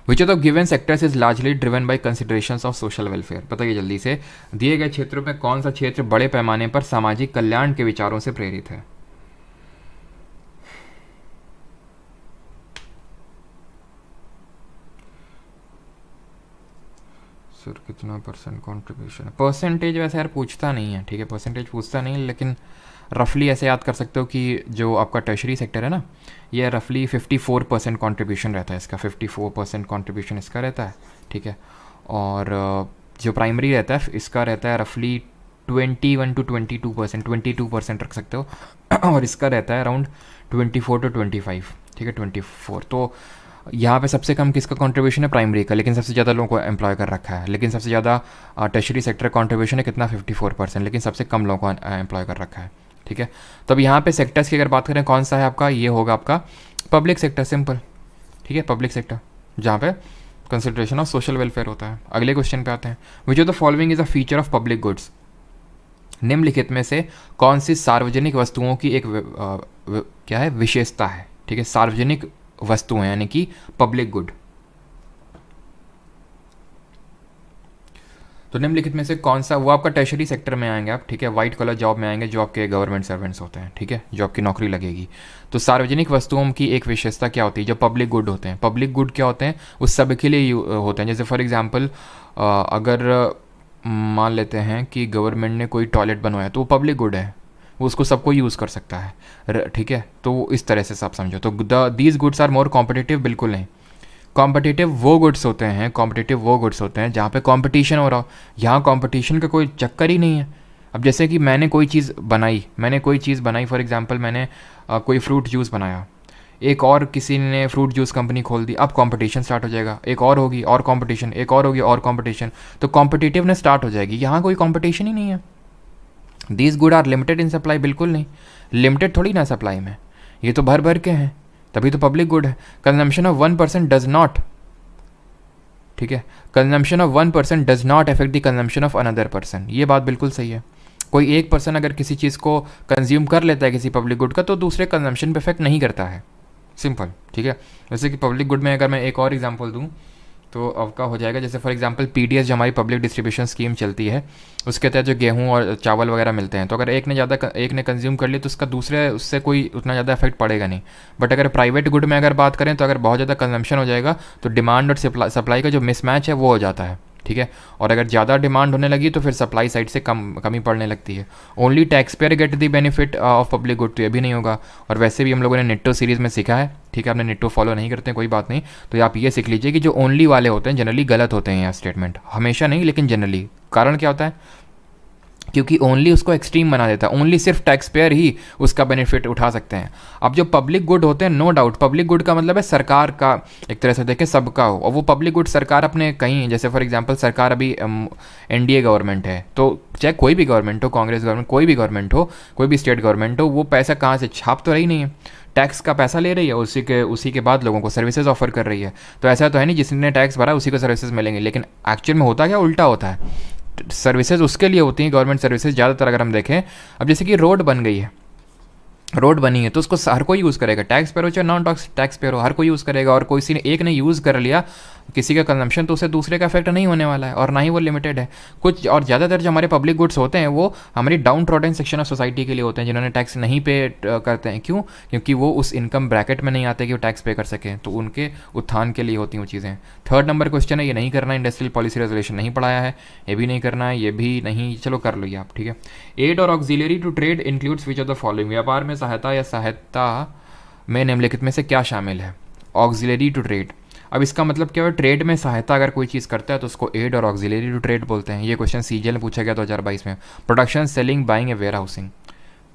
Which of the given sectors is largely driven by considerations of social welfare? बताइए जल्दी से, दिए गए क्षेत्रों में कौन सा क्षेत्र बड़े पैमाने पर सामाजिक कल्याण के विचारों से प्रेरित है? सर कितना परसेंट कंट्रीब्यूशन है? परसेंटेज वैसे यार पूछता नहीं है, ठीक है, परसेंटेज पूछता नहीं है, लेकिन रफली ऐसे याद कर सकते हो कि जो आपका टर्शरी सेक्टर है ना, ये रफली 54% कॉन्ट्रीब्यूशन रहता है इसका, 54% कॉन्ट्रीब्यूशन इसका रहता है, ठीक है। और जो प्राइमरी रहता है इसका रहता है रफली 21 to 22%, 22% रख सकते हो और इसका रहता है अराउंड 24 to 25, ठीक है, 24। तो यहाँ पे सबसे कम किसका कंट्रीब्यूशन है? प्राइमरी का, लेकिन सबसे ज़्यादा लोगों को एम्प्लॉय कर रखा है। लेकिन सबसे ज़्यादा टर्शरी सेक्टर कंट्रीब्यूशन है कितना? 54%, लेकिन सबसे कम लोगों को एम्प्लॉय कर रखा है, ठीक है। तो अब यहाँ पे सेक्टर्स की अगर बात करें कौन सा है आपका, ये होगा आपका पब्लिक सेक्टर, सिंपल, ठीक है, पब्लिक सेक्टर, जहाँ पे कंसिडरेशन ऑफ सोशल वेलफेयर होता है। अगले क्वेश्चन पे आते हैं, विच of the following is a feature of public goods? निम्नलिखित में से कौन सी सार्वजनिक वस्तुओं की एक क्या है, विशेषता है, ठीक है, सार्वजनिक वस्तुएं यानी कि पब्लिक गुड। तो निम्नलिखित में से कौन सा, वो आपका टर्शरी सेक्टर में आएंगे आप, ठीक है, वाइट कलर जॉब में आएंगे जो आपके गवर्नमेंट सर्वेंट्स होते हैं, ठीक है, जो आपकी नौकरी लगेगी। तो सार्वजनिक वस्तुओं की एक विशेषता क्या होती है? जो पब्लिक गुड होते हैं, पब्लिक गुड क्या होते हैं? उस सब के लिए होते हैं। जैसे फॉर एग्जांपल अगर मान लेते हैं कि गवर्नमेंट ने कोई टॉयलेट बनवाया तो वो पब्लिक गुड है, वो उसको सबको यूज़ कर सकता है, ठीक है। तो इस तरह से आप समझो। तो these goods are more competitive, बिल्कुल नहीं। कॉम्पिटिटिव वो गुड्स होते हैं, कॉम्पिटिटिव वो गुड्स होते हैं जहाँ पे कंपटीशन हो रहा हो। यहाँ कंपटीशन का कोई चक्कर ही नहीं है। अब जैसे कि मैंने कोई चीज़ बनाई, फॉर एग्जांपल मैंने कोई फ्रूट जूस बनाया, एक और किसी ने फ्रूट जूस कंपनी खोल दी, अब कंपटीशन स्टार्ट हो जाएगा, एक और होगी और कंपटीशन, एक और होगी और कंपटीशन, तो कॉम्पिटिटिवनेस स्टार्ट हो जाएगी। यहाँ कोई कंपटीशन ही नहीं है। These good are limited in supply, बिल्कुल नहीं, लिमिटेड थोड़ी ना सप्लाई में, ये तो भर भर के हैं, तभी तो पब्लिक गुड है। कंजम्पशन ऑफ 1% डज नॉट, ठीक है, consumption of 1% does not affect the consumption of another person, ये बात बिल्कुल सही है। कोई एक पर्सन अगर किसी चीज़ को कंज्यूम कर लेता है किसी पब्लिक गुड का तो दूसरे कंजम्पशन पे इफेक्ट नहीं करता है, सिंपल, ठीक है। जैसे कि पब्लिक गुड में अगर मैं एक और एग्जांपल दूं तो आपका हो जाएगा जैसे फॉर एग्जांपल पीडीएस जो हमारी पब्लिक डिस्ट्रीब्यूशन स्कीम चलती है, उसके तहत जो गेहूं और चावल वगैरह मिलते हैं, तो अगर एक ने कंज्यूम कर लिया तो उसका दूसरे उससे कोई उतना ज़्यादा इफेक्ट पड़ेगा नहीं। बट अगर प्राइवेट गुड में अगर बात करें तो अगर बहुत ज़्यादा कंजम्पशन हो जाएगा तो डिमांड और सप्लाई का जो मिसमैच है वो हो जाता है, ठीक है। और अगर ज़्यादा डिमांड होने लगी तो फिर सप्लाई साइड से कमी पड़ने लगती है। Only tax payer get the benefit of public good, तो ये भी नहीं होगा। और वैसे भी हम लोगों ने निट्टो सीरीज़ में सीखा है, ठीक है, आपने निट्टो फॉलो नहीं करते हैं कोई बात नहीं, तो आप ये सीख लीजिए कि जो ओनली वाले होते हैं जनरली गलत होते हैं यहाँ स्टेटमेंट, हमेशा नहीं लेकिन जनरली। कारण क्या होता है, क्योंकि ओनली उसको एक्सट्रीम बना देता है, ओनली सिर्फ टैक्स पेयर ही उसका बेनिफिट उठा सकते हैं। अब जो पब्लिक गुड होते हैं, नो डाउट पब्लिक गुड का मतलब है सरकार का, एक तरह से देखें सबका हो, और वो पब्लिक गुड सरकार अपने कहीं, जैसे फॉर एग्जांपल सरकार अभी एनडीए गवर्नमेंट है, तो चाहे कोई भी गवर्नमेंट हो, कांग्रेस गवर्नमेंट, कोई भी गवर्नमेंट हो, कोई भी स्टेट गवर्नमेंट हो, वो पैसा कहाँ से छाप तो रही नहीं है, टैक्स का पैसा ले रही है, उसी के बाद लोगों को सर्विसेज ऑफर कर रही है। तो ऐसा तो है नहीं जिसने टैक्स भरा उसी को सर्विसेज मिलेंगे, लेकिन एक्चुअल में होता क्या, उल्टा होता है। सर्विसेज उसके लिए होती हैं, गवर्नमेंट सर्विसेज ज़्यादातर अगर हम देखें। अब जैसे कि रोड बन गई है, रोड बनी है तो उसको हर कोई यूज़ करेगा, टैक्स पेयर हो चाहे नॉन टैक्स पेयर हो, हर कोई यूज़ करेगा। और किसी ने एक ने यूज़ कर लिया किसी का कंजम्पशन, तो उससे दूसरे का इफेक्ट नहीं होने वाला है, और ना ही वो लिमिटेड है कुछ। और ज़्यादातर जो हमारे पब्लिक गुड्स होते हैं वो हमारी down trodden section of society के लिए होते हैं, जिन्होंने टैक्स नहीं पे करते हैं। क्यों? क्योंकि वो उस इनकम ब्रैकेट में नहीं आते कि वो टैक्स पे कर सकें, तो उनके उत्थान के लिए होती हैं वो चीज़ें। थर्ड नंबर क्वेश्चन है, ये नहीं करना, इंडस्ट्रियल पॉलिसी रेजोल्यूशन नहीं पढ़ाया है, ये भी नहीं करना है, ये भी नहीं, चलो कर लो ये आप, ठीक है। एड और auxiliary to trade includes which of the following, व्यापार में सहायता या सहायता में निम्नलिखित में से क्या शामिल है? ऑक्सिलरी टू ट्रेड, अब इसका मतलब क्या है, ट्रेड में सहायता अगर कोई चीज़ करता है तो उसको एड और ऑक्सिलरी टू ट्रेड बोलते हैं। ये क्वेश्चन सीजीएल में पूछा गया 2022 में। प्रोडक्शन, सेलिंग, बाइंग या वेयर हाउसिंग,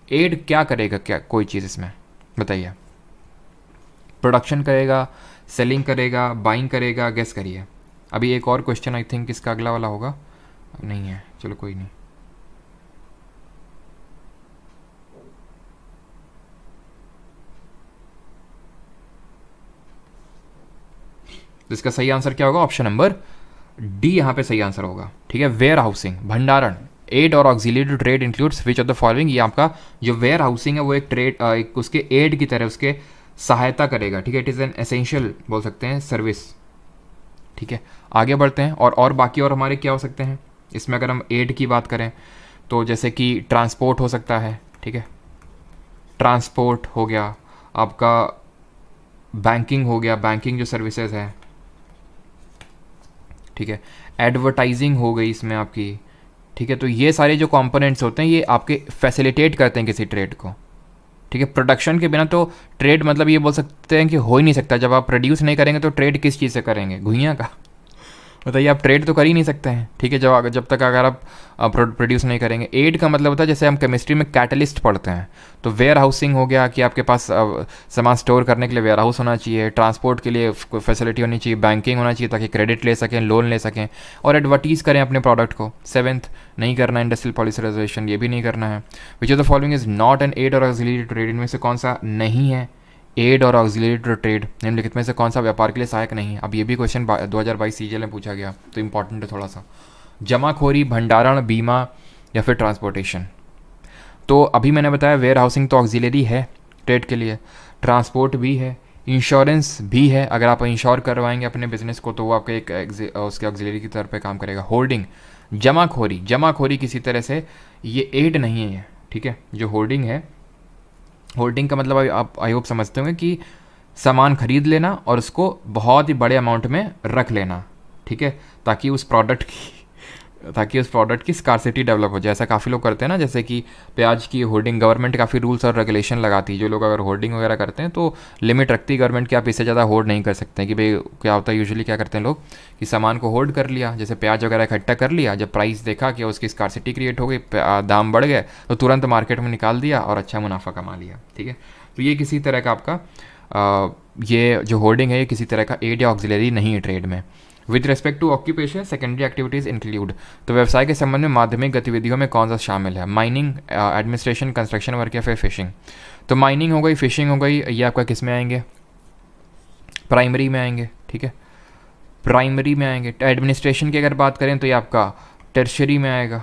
एड क्या करेगा, क्या कोई चीज़ इसमें बताइए? प्रोडक्शन करेगा, सेलिंग करेगा, बाइंग करेगा, गेस करिए। अभी एक और क्वेश्चन आई थिंक इसका अगला वाला होगा, नहीं है, चलो कोई नहीं। तो इसका सही आंसर क्या होगा? ऑप्शन नंबर डी यहाँ पे सही आंसर होगा, ठीक है। वेयर हाउसिंग, भंडारण। एड और auxiliary to trade includes which of the following, ये आपका जो वेयर हाउसिंग है वो एक ट्रेड, एक उसके एड की तरह उसके सहायता करेगा, ठीक है। इट इज़ एन एसेंशियल बोल सकते हैं सर्विस, ठीक है। आगे बढ़ते हैं, और बाकी और हमारे क्या हो सकते हैं इसमें अगर हम एड की बात करें तो जैसे कि ट्रांसपोर्ट हो सकता है, ठीक है, ट्रांसपोर्ट हो गया आपका, बैंकिंग हो गया, बैंकिंग जो सर्विसेज है, ठीक है, एडवर्टाइजिंग हो गई इसमें आपकी, ठीक है। तो ये सारे जो कंपोनेंट्स होते हैं ये आपके फैसिलिटेट करते हैं किसी ट्रेड को, ठीक है। प्रोडक्शन के बिना तो ट्रेड मतलब ये बोल सकते हैं कि हो ही नहीं सकता। जब आप प्रोड्यूस नहीं करेंगे तो ट्रेड किस चीज़ से करेंगे? घुइयाँ का, बताइए, आप ट्रेड तो कर ही नहीं सकते हैं, ठीक है, जब तक अगर आप प्रोड्यूस नहीं करेंगे। एड का मतलब होता है जैसे हम केमिस्ट्री में कैटलिस्ट पढ़ते हैं, तो वेयर हाउसिंग हो गया कि आपके पास सामान स्टोर करने के लिए वेयर हाउस होना चाहिए, ट्रांसपोर्ट के लिए फैसिलिटी होनी चाहिए, बैंकिंग होना चाहिए ताकि क्रेडिट ले सकें, लोन ले सकें, और एडवर्टीज़ करें अपने प्रोडक्ट को। सेवन्थ, नहीं करना इंडस्ट्रियल पॉलिसी रेजोल्यूशन, ये भी नहीं करना है। Which of the following is not an aid और ऑक्सिलरी ट्रेड, इनमें से कौन सा नहीं है एड और ऑक्सिलरी टू ट्रेड, निम्नलिखित में से कौन सा व्यापार के लिए सहायक नहीं है? अब ये भी क्वेश्चन 2022 सीजीएल में पूछा गया, तो इंपॉर्टेंट है थोड़ा सा। जमाखोरी, भंडारण, बीमा या फिर ट्रांसपोर्टेशन। तो अभी मैंने बताया वेयर हाउसिंग तो ऑक्सिलरी है ट्रेड के लिए, ट्रांसपोर्ट भी है, इंश्योरेंस भी है, अगर आप इंश्योर करवाएंगे अपने बिजनेस को तो वो आपके उसके ऑक्सिलरी की तौर पे काम करेगा। होल्डिंग, जमाखोरी किसी तरह से ये एड नहीं है, ठीक है। जो होल्डिंग है, होल्डिंग का मतलब आप आई होप समझते होंगे कि सामान खरीद लेना और उसको बहुत ही बड़े अमाउंट में रख लेना, ठीक है, ताकि उस प्रोडक्ट की स्कार्सिटी डेवलप हो जाए। ऐसा काफ़ी लोग करते हैं ना, जैसे कि प्याज की होल्डिंग, गवर्नमेंट काफ़ी रूल्स और रेगुलेशन लगाती है। जो लोग अगर होल्डिंग वगैरह करते हैं तो लिमिट रखती है गवर्नमेंट कि आप इससे ज़्यादा होल्ड नहीं कर सकते हैं। कि भाई क्या होता है, यूजुअली क्या करते हैं लोग कि सामान को होल्ड कर लिया, जैसे प्याज वगैरह इकट्ठा कर लिया, जब प्राइस देखा कि उसकी स्कार्सिटी क्रिएट हो गई, दाम बढ़ गए, तो तुरंत मार्केट में निकाल दिया और अच्छा मुनाफा कमा लिया, ठीक है। तो ये किसी तरह का आपका ये जो होल्डिंग है ये किसी तरह का एड या ऑक्सिलरी नहीं है ट्रेड में। With respect to occupation, secondary activities include, तो व्यवसाय के संबंध में माध्यमिक गतिविधियों में कौन सा शामिल है? माइनिंग, एडमिनिस्ट्रेशन, कंस्ट्रक्शन वर्क या फिर फिशिंग। तो माइनिंग हो गई, फिशिंग हो गई, ये आपका किस में आएंगे? प्राइमरी में आएंगे, ठीक है, प्राइमरी में आएंगे। एडमिनिस्ट्रेशन की अगर बात करें तो ये आपका टर्शरी में आएगा,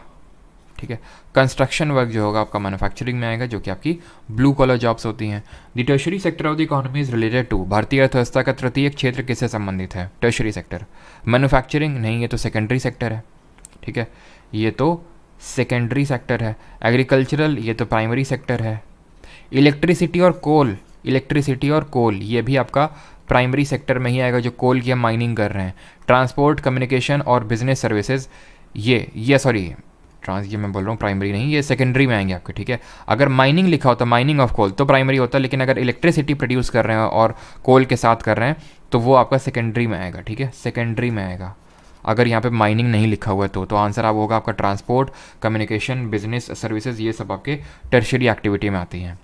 ठीक है। ठीक है। कंस्ट्रक्शन वर्क जो होगा आपका मैन्युफैक्चरिंग में आएगा, जो कि आपकी ब्लू कॉलर जॉब्स होती हैं। The tertiary sector of the economy is related to, भारतीय अर्थव्यवस्था का तृतीयक क्षेत्र किससे संबंधित है? Tertiary sector. मैन्युफैक्चरिंग नहीं, ये तो सेकेंडरी सेक्टर है, ठीक है, ये तो सेकेंडरी सेक्टर है। एग्रीकल्चरल, ये तो प्राइमरी सेक्टर है। इलेक्ट्रिसिटी और कोल, ये भी आपका प्राइमरी सेक्टर में ही आएगा, जो कोल की हम माइनिंग कर रहे हैं। ट्रांसपोर्ट, कम्युनिकेशन और बिजनेस सर्विसेज, ये मैं बोल रहा हूँ प्राइमरी नहीं, ये सेकेंडरी में आएंगे आपके, ठीक है। अगर माइनिंग लिखा होता, माइनिंग ऑफ कोल, तो प्राइमरी होता, लेकिन अगर इलेक्ट्रिसिटी प्रोड्यूस कर रहे हैं और कोल के साथ कर रहे हैं तो वो आपका सेकेंडरी में आएगा, ठीक है, सेकेंडरी में आएगा। अगर यहाँ पे माइनिंग नहीं लिखा हुआ है तो आंसर आप होगा आपका ट्रांसपोर्ट, कम्युनिकेशन, बिजनेस सर्विसेज, ये सब आपके टर्शरी एक्टिविटी में आती हैं।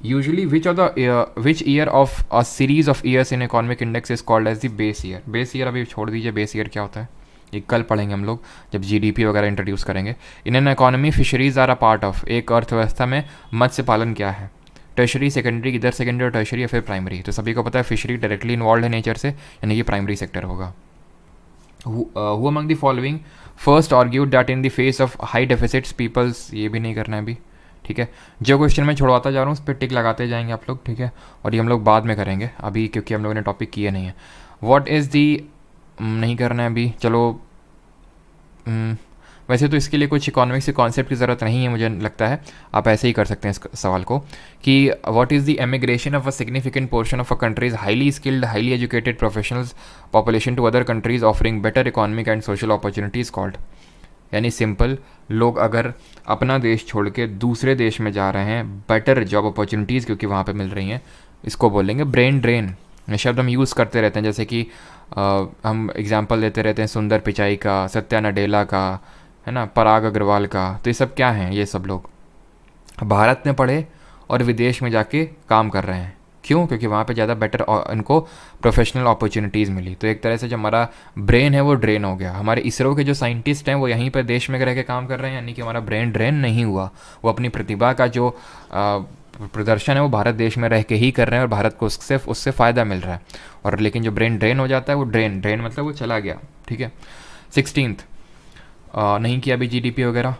Usually which year of a series of years in economic index is called as the base year? Base year अभी छोड़ दीजिए, बेस ईयर क्या होता है ये कल पढ़ेंगे हम लोग जब जीडीपी वगैरह इंट्रोड्यूस करेंगे। In an economy fisheries are a part of, एक अर्थव्यवस्था में मत्स्य पालन क्या है? टर्शरी, सेकेंडरी, इधर सेकेंडरी और टर्शरी या फिर प्राइमरी? तो सभी को पता है फिशरी डायरेक्टली इन्वॉल्व है नेचर से, यानी कि प्राइमरी सेक्टर होगा। Who among the following first argued that in the face of high deficits people's, ये भी नहीं करना है अभी, ठीक है। जो क्वेश्चन मैं छोड़वाता जा रहा हूँ उस पर टिक लगाते जाएंगे आप लोग, ठीक है, और ये हम लोग बाद में करेंगे अभी क्योंकि हम लोगों ने टॉपिक किया नहीं है। व्हाट इज़ दी, नहीं करना है अभी, चलो। वैसे तो इसके लिए कुछ इकोनॉमिक्स के कॉन्सेप्ट की ज़रूरत नहीं है, मुझे लगता है आप ऐसे ही कर सकते हैं इस सवाल को कि what is the emigration of a significant portion of a countries highly skilled, highly educated professionals population to other countries offering better economic and social opportunities called? यानी सिंपल, लोग अगर अपना देश छोड़ के दूसरे देश में जा रहे हैं बेटर जॉब अपॉर्चुनिटीज़ क्योंकि वहाँ पे मिल रही हैं, इसको बोलेंगे ब्रेन ड्रेन। ये शब्द हम यूज़ करते रहते हैं, जैसे कि हम एग्जांपल देते रहते हैं सुंदर पिचाई का, सत्या नडेला का, है ना, पराग अग्रवाल का। तो ये सब क्या हैं? ये सब लोग भारत में पढ़े और विदेश में जाके काम कर रहे हैं। क्यों? क्योंकि वहाँ पे ज़्यादा बेटर इनको प्रोफेशनल अपॉर्चुनिटीज़ मिली। तो एक तरह से जो हमारा ब्रेन है वो ड्रेन हो गया। हमारे इसरो के जो साइंटिस्ट हैं वो यहीं पर देश में रह के काम कर रहे हैं, यानी कि हमारा ब्रेन ड्रेन नहीं हुआ। वो अपनी प्रतिभा का जो प्रदर्शन है वो भारत देश में रह के ही कर रहे हैं और भारत को उससे फ़ायदा मिल रहा है। और लेकिन जो ब्रेन ड्रेन हो जाता है वो ड्रेन मतलब वो चला गया, ठीक है। 16th नहीं किया अभी जीडीपी वगैरह।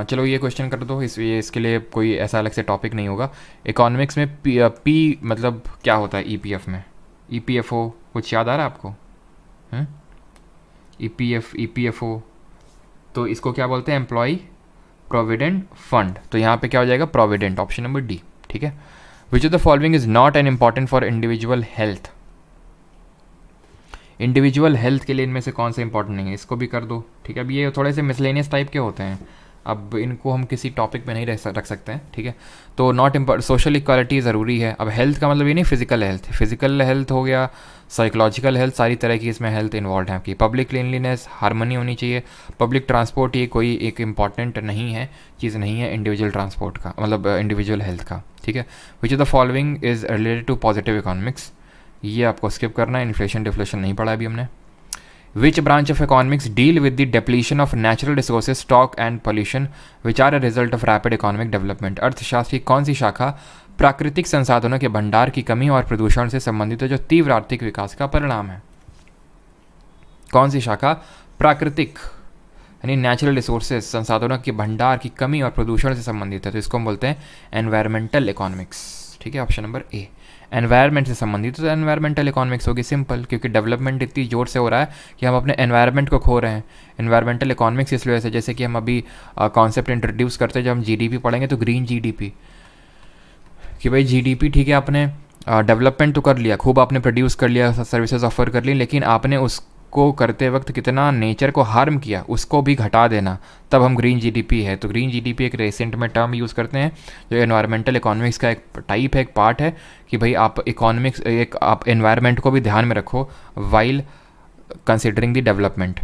चलो ये क्वेश्चन कर दो, इसके लिए कोई ऐसा अलग से टॉपिक नहीं होगा। इकोनॉमिक्स में पी मतलब क्या होता है? ईपीएफ में ईपीएफओ कुछ याद आ रहा है आपको? ईपीएफओ तो इसको क्या बोलते हैं? Employ provident fund. तो यहाँ पे क्या हो जाएगा? प्रोविडेंट, ऑप्शन नंबर डी, ठीक है। Which of the following is not an important for individual health? Individual health के लिए इनमें से कौन सा इंपॉर्टेंट नहीं है? इसको भी कर दो, ठीक है। अब ये थोड़े से मिसलेनियस टाइप के होते हैं, अब इनको हम किसी टॉपिक पे नहीं रख सकते हैं, ठीक है। तो नॉट इम्पॉर्टेंट, सोशल इक्वालिटी ज़रूरी है। अब हेल्थ का मतलब ये नहीं फिजिकल हेल्थ हो गया, साइकोलॉजिकल हेल्थ, सारी तरह की इसमें हेल्थ इन्वॉल्व है आपकी। पब्लिक क्लीनलीनेस, हारमोनी होनी चाहिए। पब्लिक ट्रांसपोर्ट ये कोई एक इम्पॉर्टेंट नहीं है, चीज़ नहीं है इंडिविजुअल ट्रांसपोर्ट का, मतलब इंडिविजुअल हेल्थ का, ठीक है। Which of the following is related to positive economics? ये आपको स्किप करना है, इन्फ्लेशन डिफ्लेशन नहीं पढ़ा अभी हमने। Which branch of economics deal with the depletion of natural resources, stock and pollution, which are a result of rapid economic development? अर्थशास्त्र की कौन सी शाखा प्राकृतिक संसाधनों के भंडार की कमी और प्रदूषण से संबंधित है जो तीव्र आर्थिक विकास का परिणाम है? कौन सी शाखा प्राकृतिक यानी नेचुरल रिसोर्सेज, संसाधनों के भंडार की कमी और प्रदूषण से संबंधित है? तो इसको हम बोलते हैं एनवायरमेंटल इकोनॉमिक्स, ठीक है, ऑप्शन नंबर ए। एनवायरनमेंट से संबंधित तो एनवायरमेंटल इकोनॉमिक्स होगी, सिंपल, क्योंकि डेवलपमेंट इतनी जोर से हो रहा है कि हम अपने एनवायरनमेंट को खो रहे हैं। एनवायरमेंटल इकोनॉमिक्स इसलिए वजह से, जैसे कि हम अभी कॉन्सेप्ट इंट्रोड्यूस करते हैं जब हम जीडीपी पढ़ेंगे तो ग्रीन जीडीपी, कि भाई जीडीपी ठीक है, आपने डेवलपमेंट तो कर लिया, खूब आपने प्रोड्यूस कर लिया, सर्विसेज ऑफर कर ली, लेकिन आपने उसको करते वक्त कितना नेचर को हार्म किया उसको भी घटा देना, तब हम ग्रीन जीडीपी है। तो ग्रीन जीडीपी एक रिसेंट में टर्म यूज़ करते हैं जो एनवायरमेंटल इकोनॉमिक्स का एक टाइप है, एक पार्ट है, कि भाई आप इकोनॉमिक्स आप एनवायरनमेंट को भी ध्यान में रखो while considering the development.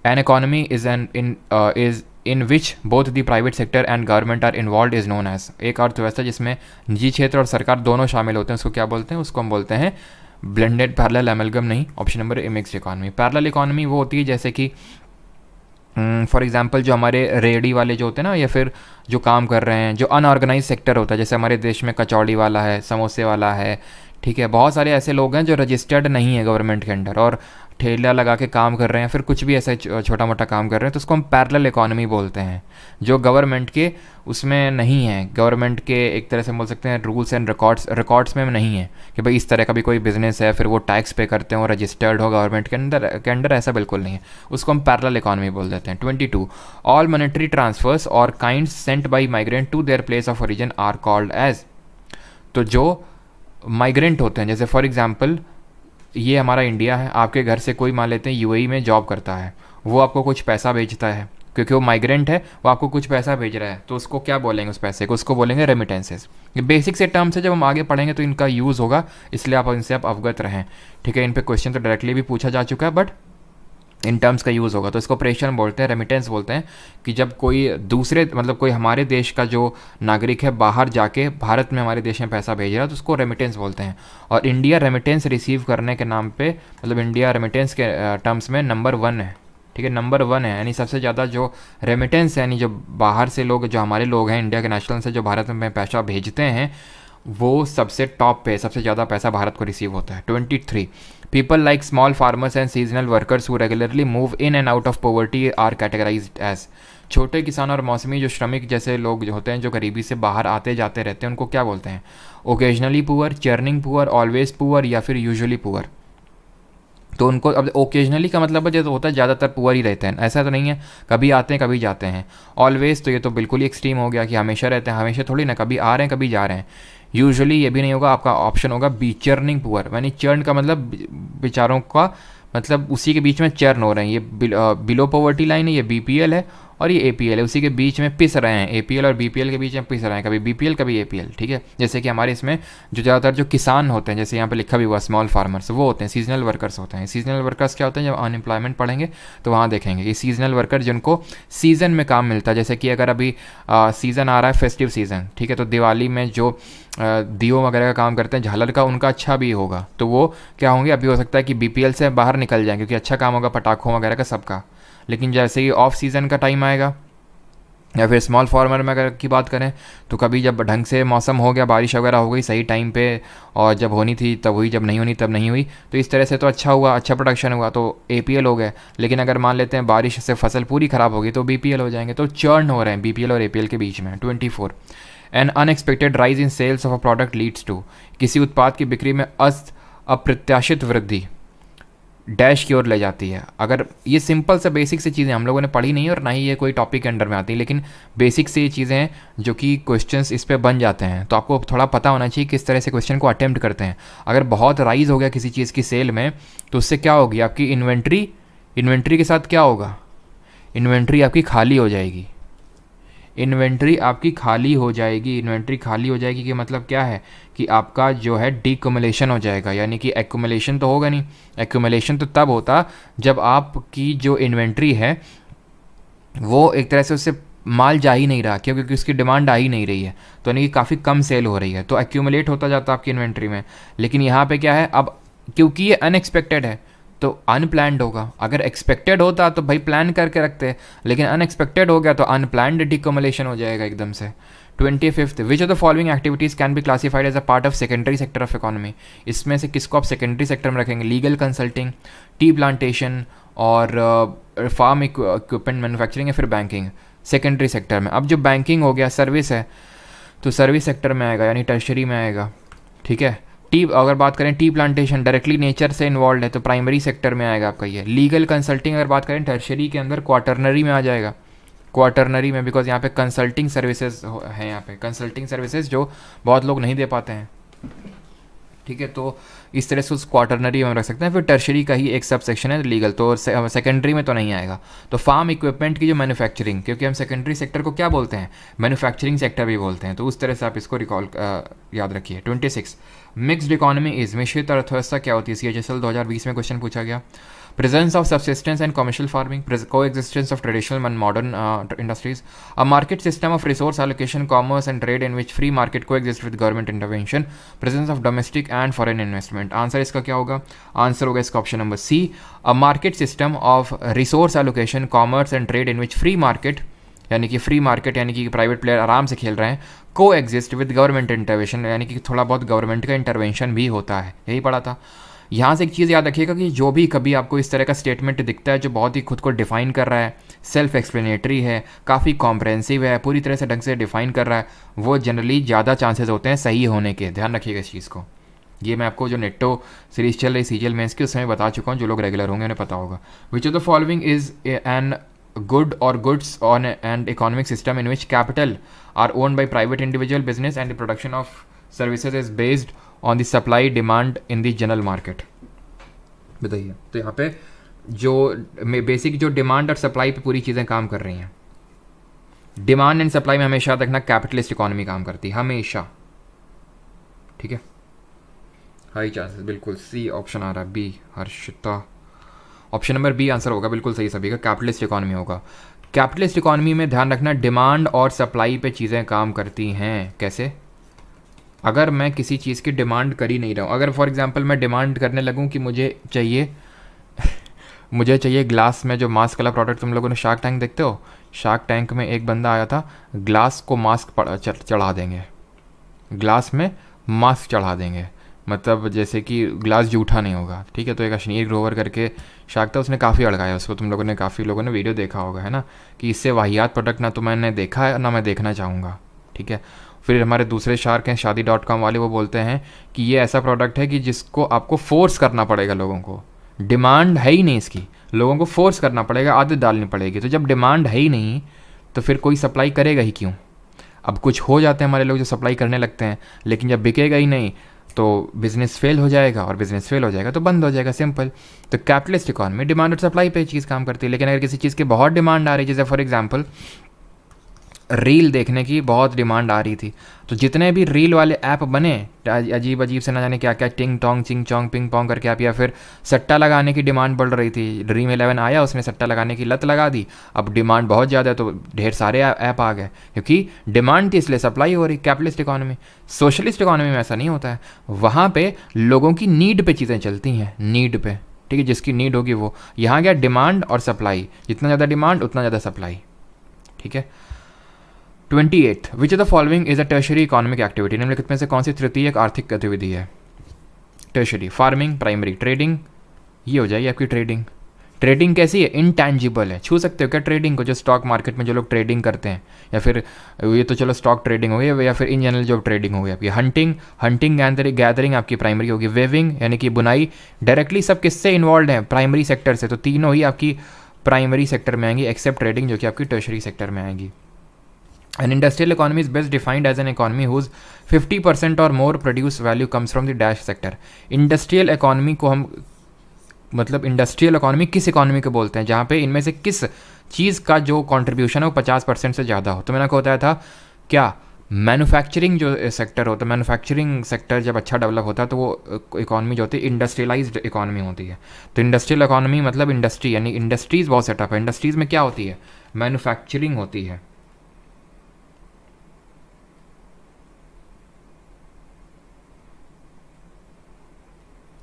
An economy is in which both the private sector and government are involve is known as. एक अर्थव्यवस्था जिसमें निजी क्षेत्र और सरकार दोनों शामिल होते हैं उसको क्या बोलते हैं? उसको हम बोलते हैं ब्लेंडेड पैरेलल एमलगम, नहीं, option number A mixed economy. Parallel economy वो होती है जैसे कि फॉर एग्जांपल जो हमारे रेडी वाले जो होते हैं ना, या फिर जो काम कर रहे हैं, जो अनऑर्गेनाइज सेक्टर होता है, जैसे हमारे देश में कचौड़ी वाला है, समोसे वाला है, ठीक है, बहुत सारे ऐसे लोग हैं जो रजिस्टर्ड नहीं है गवर्नमेंट के अंडर और ठेला लगा के काम कर रहे हैं, फिर कुछ भी ऐसा छोटा मोटा काम कर रहे हैं, तो उसको हम पैरेलल इकोनॉमी बोलते हैं, जो गवर्नमेंट के उसमें नहीं है, गवर्नमेंट के एक तरह से बोल सकते हैं रूल्स एंड रिकॉर्ड्स में नहीं है कि भाई इस तरह का भी कोई बिजनेस है, फिर वो टैक्स पे करते हैं और रजिस्टर्ड हो गवर्नमेंट के अंडर, ऐसा बिल्कुल नहीं है, उसको हम पैरेलल इकोनॉमी बोल देते हैं। 22, ऑल मॉनेटरी ट्रांसफर्स और kinds sent by migrant to their place of origin are called as, तो जो माइग्रेंट होते हैं, जैसे फॉर एग्जांपल ये हमारा इंडिया है, आपके घर से कोई मान लेते हैं यूएई में जॉब करता है, वो आपको कुछ पैसा भेजता है, क्योंकि वो माइग्रेंट है, वो आपको कुछ पैसा भेज रहा है, तो उसको क्या बोलेंगे, उस पैसे को उसको बोलेंगे रेमिटेंसेस। ये बेसिक से टर्म्स है, जब हम आगे पढ़ेंगे तो इनका यूज़ होगा, इसलिए आप इनसे आप अवगत रहें, ठीक है। इन पे क्वेश्चन तो डायरेक्टली भी पूछा जा चुका है, बट इन टर्म्स का यूज़ होगा, तो इसको प्रेषण बोलते हैं, रेमिटेंस बोलते हैं, कि जब कोई दूसरे मतलब कोई हमारे देश का जो नागरिक है बाहर जाके भारत में हमारे देश में पैसा भेज रहा है, तो उसको रेमिटेंस बोलते हैं। और इंडिया रेमिटेंस रिसीव करने के नाम पे, मतलब इंडिया रेमिटेंस के टर्म्स में नंबर 1 है, ठीक है, नंबर 1 है, यानी सबसे ज़्यादा जो रेमिटेंस है, यानी जो बाहर से लोग, जो हमारे लोग हैं इंडिया के नेशनल से जो भारत में पैसा भेजते हैं, वो सबसे टॉप पे, सबसे ज़्यादा पैसा भारत को रिसीव होता है। 23, people like small farmers and seasonal workers who regularly move in and out of poverty are categorized as, छोटे किसान और मौसमी जो श्रमिक जैसे लोग जो होते हैं, जो गरीबी से बाहर आते जाते रहते हैं, उनको क्या बोलते हैं, occasionally poor, churning poor, always poor या फिर यूजुअली पुअर। तो उनको अब ओकेजनली का मतलब है जो होता है ज़्यादातर पुअर ही रहते हैं, ऐसा तो नहीं है, कभी आते हैं कभी जाते हैं। ऑलवेज तो ये तो बिल्कुल ही एक्सट्रीम हो गया कि हमेशा रहते हैं, हमेशा थोड़ी ना, कभी आ रहे हैं कभी जा रहे हैं। यूजुअली ये भी नहीं होगा, आपका ऑप्शन होगा बी, चर्निंग पुअर, यानी चर्न का मतलब बेचारों का मतलब उसी के बीच में चर्न हो रहे हैं, ये बिलो पॉवर्टी लाइन है, ये बीपीएल है और ये एपीएल है, उसी के बीच में पिस रहे हैं, एपीएल और बीपीएल के बीच में पिस रहे हैं, कभी बीपीएल कभी एपीएल, ठीक है। जैसे कि हमारे इसमें जो ज़्यादातर जो किसान होते हैं, जैसे यहाँ पे लिखा भी हुआ स्मॉल फार्मर्स, वो होते हैं सीजनल वर्कर्स होते हैं। सीजनल वर्कर्स क्या होते हैं, जब अनएम्प्लॉयमेंट पढ़ेंगे तो वहाँ देखेंगे कि सीजनल वर्कर जिनको सीज़न में काम मिलता है, जैसे कि अगर अभी सीज़न आ रहा है फेस्टिव सीज़न, ठीक है, तो दिवाली में जो दियो वगैरह का काम करते हैं, झालर का, उनका अच्छा भी होगा, तो वो क्या होंगे, अभी हो सकता है कि बीपीएल से बाहर निकल जाएंगे क्योंकि अच्छा काम होगा पटाखों वगैरह का सबका। लेकिन जैसे ही ऑफ सीज़न का टाइम आएगा, या फिर स्मॉल फार्मर में अगर की बात करें, तो कभी जब ढंग से मौसम हो गया, बारिश वगैरह हो गई सही टाइम पे, और जब होनी थी तब हुई, जब नहीं होनी तब नहीं हुई, तो इस तरह से तो अच्छा हुआ, अच्छा प्रोडक्शन हुआ, तो एपीएल हो गए। लेकिन अगर मान लेते हैं बारिश से फसल पूरी ख़राब होगी तो बीपीएल हो जाएंगे, तो चर्न हो रहे हैं बीपीएल और एपीएल के बीच में। 24, an unexpected rise in sales of a product leads to, किसी उत्पाद की बिक्री में अप्रत्याशित वृद्धि डैश की ओर ले जाती है। अगर ये सिंपल से बेसिक सी चीज़ें हम लोगों ने पढ़ी नहीं है और ना ही ये कोई टॉपिक के अंडर में आती है, लेकिन बेसिक से ये चीज़ें हैं जो कि क्वेश्चंस इस पे बन जाते हैं, तो आपको थोड़ा पता होना चाहिए किस तरह से क्वेश्चन को अटेम्प्ट करते हैं। अगर बहुत राइज हो गया किसी चीज़ की सेल में, तो उससे क्या होगी, आपकी इन्वेंट्री के साथ क्या होगा, इन्वेंट्री आपकी खाली हो जाएगी, इन्वेंट्री आपकी खाली हो जाएगी। इन्वेंट्री खाली हो जाएगी कि मतलब क्या है कि आपका जो है डीक्युमुलेशन हो जाएगा, यानी कि एक्युमुलेशन तो होगा नहीं। एक्युमुलेशन तो तब होता जब आपकी जो इन्वेंट्री है वो एक तरह से उससे माल जा ही नहीं रहा, क्योंकि उसकी डिमांड आ ही नहीं रही है, तो यानी कि काफ़ी कम सेल हो रही है, तो एक्यूमुलेट होता जाता है आपकी इन्वेंट्री में। लेकिन यहाँ पे क्या है, अब क्योंकि ये अनएक्सपेक्टेड है तो अनप्लैंड होगा। अगर एक्सपेक्टेड होता तो भाई प्लान करके रखते, लेकिन अनएक्सपेक्टेड हो गया तो अनप्लैंड डिकम्युलेशन हो जाएगा एकदम से। 25, which of the following activities can be classified as a part of secondary sector of economy, इसमें से किसको आप सेकेंडरी सेक्टर में रखेंगे, लीगल कंसल्टिंग, टी प्लांटेशन और फार्म इक्विपमेंट मैन्युफैक्चरिंग या फिर बैंकिंग। सेकेंडरी सेक्टर में अब जो बैंकिंग हो गया, सर्विस है, तो सर्विस सेक्टर में आएगा, यानी टर्शरी में आएगा, ठीक है। टी अगर बात करें, टी प्लांटेशन डायरेक्टली नेचर से इन्वॉल्व है तो प्राइमरी सेक्टर में आएगा आपका ये। लीगल कंसल्टिंग अगर बात करें टर्शरी के अंदर क्वार्टरनरी में आ जाएगा, क्वार्टरनरी में, बिकॉज यहाँ पे कंसल्टिंग सर्विसेज हैं, यहाँ पे कंसल्टिंग सर्विसेज जो बहुत लोग नहीं दे पाते हैं, ठीक है, तो इस तरह से उस क्वार्टरनरी में रख सकते हैं। फिर टर्शरी का ही एक सब सेक्शन है लीगल, तो सेकेंडरी में तो नहीं आएगा। तो फार्म इक्विपमेंट की जो मैन्युफैक्चरिंग, क्योंकि हम सेकेंडरी सेक्टर को क्या बोलते हैं, मैन्युफैक्चरिंग सेक्टर भी बोलते हैं, तो उस तरह से आप इसको रिकॉल याद रखिए। 26, मिक्स्ड इकोनॉमी इज, मिश्रित अर्थव्यवस्था क्या होती है, CHSL 2020 में क्वेश्चन पूछा गया। Presence of subsistence and commercial farming, coexistence of traditional and modern industries, a market system of resource allocation, commerce and trade in which free market coexist with government intervention, presence of domestic and foreign investment। Answer इसका क्या होगा, answer होगा इसका option number C, a market system of resource allocation, commerce and trade in which free market यानी कि free market यानी कि private player आराम से खेल रहे हैं, को एग्जिस्ट विद गवर्नमेंट इंटरवेंशन यानी कि थोड़ा बहुत गवर्नमेंट का इंटरवेंशन भी होता है, यही पढ़ा था। यहाँ से एक चीज़ याद रखिएगा कि जो भी कभी आपको इस तरह का स्टेटमेंट दिखता है जो बहुत ही खुद को डिफाइन कर रहा है, सेल्फ एक्सप्लेनेटरी है, काफ़ी कॉम्प्रहेंसिव है, पूरी तरह से ढंग से डिफाइन कर रहा है, वो जनरली ज़्यादा चांसेस होते हैं सही होने के। ध्यान रखिएगा इस चीज़ को। ये मैं आपको जो नेटो सीरीज चल रही सीजीएल मेंस की उस समय बता चुका हूँ, जो लोग रेगुलर होंगे उन्हें पता होगा। विच of the following is an good or goods on and economic system in which capital are owned by private individual business and the production of services is based on the supply demand in the general market। बताइए, तो यहाँ पे जो basic जो demand और supply पे पूरी चीज़ें काम कर रही हैं, डिमांड एंड सप्लाई में हमेशा याद रखना कैपिटलिस्ट इकोनॉमी काम करती है, हमेशा। ठीक है, हाई चांसेस, बिल्कुल सी ऑप्शन आ रहा है, B Harshita. Option number B answer होगा, बिल्कुल सही सभी का, कैपिटलिस्ट इकोनॉमी होगा। कैपिटलिस्ट इकोनॉमी में ध्यान रखना डिमांड और सप्लाई पे चीज़ें काम करती हैं। कैसे? अगर मैं किसी चीज़ की डिमांड कर ही नहीं रहा हूँ, अगर फॉर एग्जांपल मैं डिमांड करने लगूँ कि मुझे चाहिए मुझे चाहिए ग्लास में जो मास्क वाला प्रोडक्ट, तुम लोगों ने शार्क टैंक देखते हो, शार्क टैंक में एक बंदा आया था, ग्लास को मास्क चढ़ा देंगे, ग्लास में मास्क चढ़ा देंगे, मतलब जैसे कि ग्लास जूठा नहीं होगा। ठीक है, तो एक अश्नीर ग्रोवर करके शार्क था, उसने काफ़ी अड़गाया उसको, तुम लोगों ने काफ़ी लोगों ने वीडियो देखा होगा, है ना, कि इससे वाहियात प्रोडक्ट ना तो मैंने देखा है ना मैं देखना चाहूँगा। ठीक है, फिर हमारे दूसरे शार्क हैं शादी.com वाले, वो बोलते हैं कि ये ऐसा प्रोडक्ट है कि जिसको आपको फोर्स करना पड़ेगा, लोगों को डिमांड है ही नहीं इसकी, लोगों को फोर्स करना पड़ेगा, आदत डालनी पड़ेगी। तो जब डिमांड है ही नहीं तो फिर कोई सप्लाई करेगा ही क्यों? अब कुछ हो जाते हैं हमारे लोग जो सप्लाई करने लगते हैं, लेकिन जब बिकेगा ही नहीं तो बिज़नेस फेल हो जाएगा, और बिज़नेस फेल हो जाएगा तो बंद हो जाएगा, सिंपल। तो कैपिटलिस्ट इकोनॉमी डिमांड और सप्लाई पे चीज़ काम करती है। लेकिन अगर किसी चीज़ की बहुत डिमांड आ रही है, जैसे फॉर एग्जांपल रील देखने की बहुत डिमांड आ रही थी, तो जितने भी रील वाले ऐप बने अजीब अजीब से, ना जाने क्या क्या, टिंग टोंग चिंग चोंग पिंग पोंग करके ऐप, या फिर सट्टा लगाने की डिमांड बढ़ रही थी, ड्रीम 11 आया, उसने सट्टा लगाने की लत लगा दी, अब डिमांड बहुत ज़्यादा है तो ढेर सारे ऐप आ गए, क्योंकि डिमांड थी इसलिए सप्लाई हो रही। कैपिटलिस्ट इकोनॉमी, सोशलिस्ट इकोनॉमी में ऐसा नहीं होता है, वहाँ पे लोगों की नीड पे चीज़ें चलती हैं, नीड पे। ठीक है, जिसकी नीड होगी वो। यहाँ गया डिमांड और सप्लाई, जितना ज़्यादा डिमांड उतना ज़्यादा सप्लाई। ठीक है, 28 विच of the following is a tertiary economic activity, निम्नलिखित में से कौन सी तृतीयक आर्थिक गतिविधि है? टर्शरी, फार्मिंग, प्राइमरी, ट्रेडिंग, ये हो जाएगी आपकी ट्रेडिंग। ट्रेडिंग कैसी है? इनटैंजिबल है, छू सकते हो क्या ट्रेडिंग को? जो स्टॉक मार्केट में जो लोग ट्रेडिंग करते हैं, या फिर ये तो चलो स्टॉक ट्रेडिंग हो गई, या फिर इन जनरल जो ट्रेडिंग हो गई आपकी। हंटिंग गैदरिंग आपकी प्राइमरी होगी। वेविंग यानी कि बुनाई, डायरेक्टली सब किससे इन्वॉल्व हैं? प्राइमरी सेक्टर से, तो तीनों ही आपकी प्राइमरी सेक्टर में आएंगी, एक्सेप्ट ट्रेडिंग जो कि आपकी टर्शरी सेक्टर में आएगी। An industrial economy is best defined as an economy whose 50% or more produce value comes from the dash sector। Industrial economy को हम मतलब इंडस्ट्रियल इकोनॉमी किस इकोनॉमी को बोलते हैं? जहाँ पे इनमें से किस चीज़ का जो कंट्रीब्यूशन है वो 50% से ज़्यादा हो। तो मैंने आपको बताया था क्या, मैन्युफैक्चरिंग जो सेक्टर होता है, मैन्युफैक्चरिंग सेक्टर जब अच्छा डेवलप होता है तो वो इकोनॉमी जो होती है इंडस्ट्रियलाइज्ड इकोनॉमी होती है। तो इंडस्ट्रियल इकोनॉमी मतलब इंडस्ट्री, यानी इंडस्ट्रीज़ बहुत सेटअप है। इंडस्ट्रीज़ में क्या होती है? मैन्युफैक्चरिंग होती है।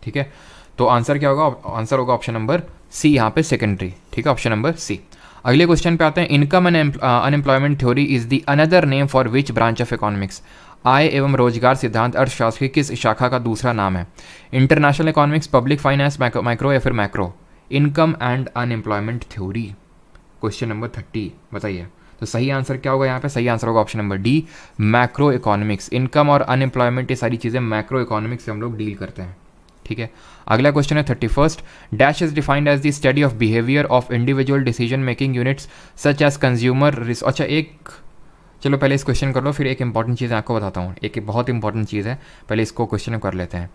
ठीक है, तो आंसर क्या होगा? आंसर होगा ऑप्शन नंबर सी, यहाँ पे सेकेंडरी। ठीक है, ऑप्शन नंबर सी। अगले क्वेश्चन पे आते हैं। Income and unemployment theory is the another name for which branch of economics? आय एवं रोजगार सिद्धांत अर्थशास्त्र की किस शाखा का दूसरा नाम है? International economics, public finance, micro या फिर macro? Income and unemployment theory, question number 30, बताइए। तो सही आंसर क्या होगा यहाँ पे? सही आंसर होगा option number D, macro economics. Income और अनएम्प्लॉयमेंट ये सारी चीज़ें मैक्रो इकोनॉमिक्स से हम लोग डील करते हैं। ठीक है, अगला क्वेश्चन है 31st। Dash is defined as the study of behaviour of individual decision making units such as consumer. अच्छा, एक चलो पहले इस क्वेश्चन कर लो, फिर एक इंपॉर्टेंट चीज़ आपको बताता हूँ। एक बहुत इंपॉर्टेंट चीज़ है, पहले इसको क्वेश्चन कर लेते हैं।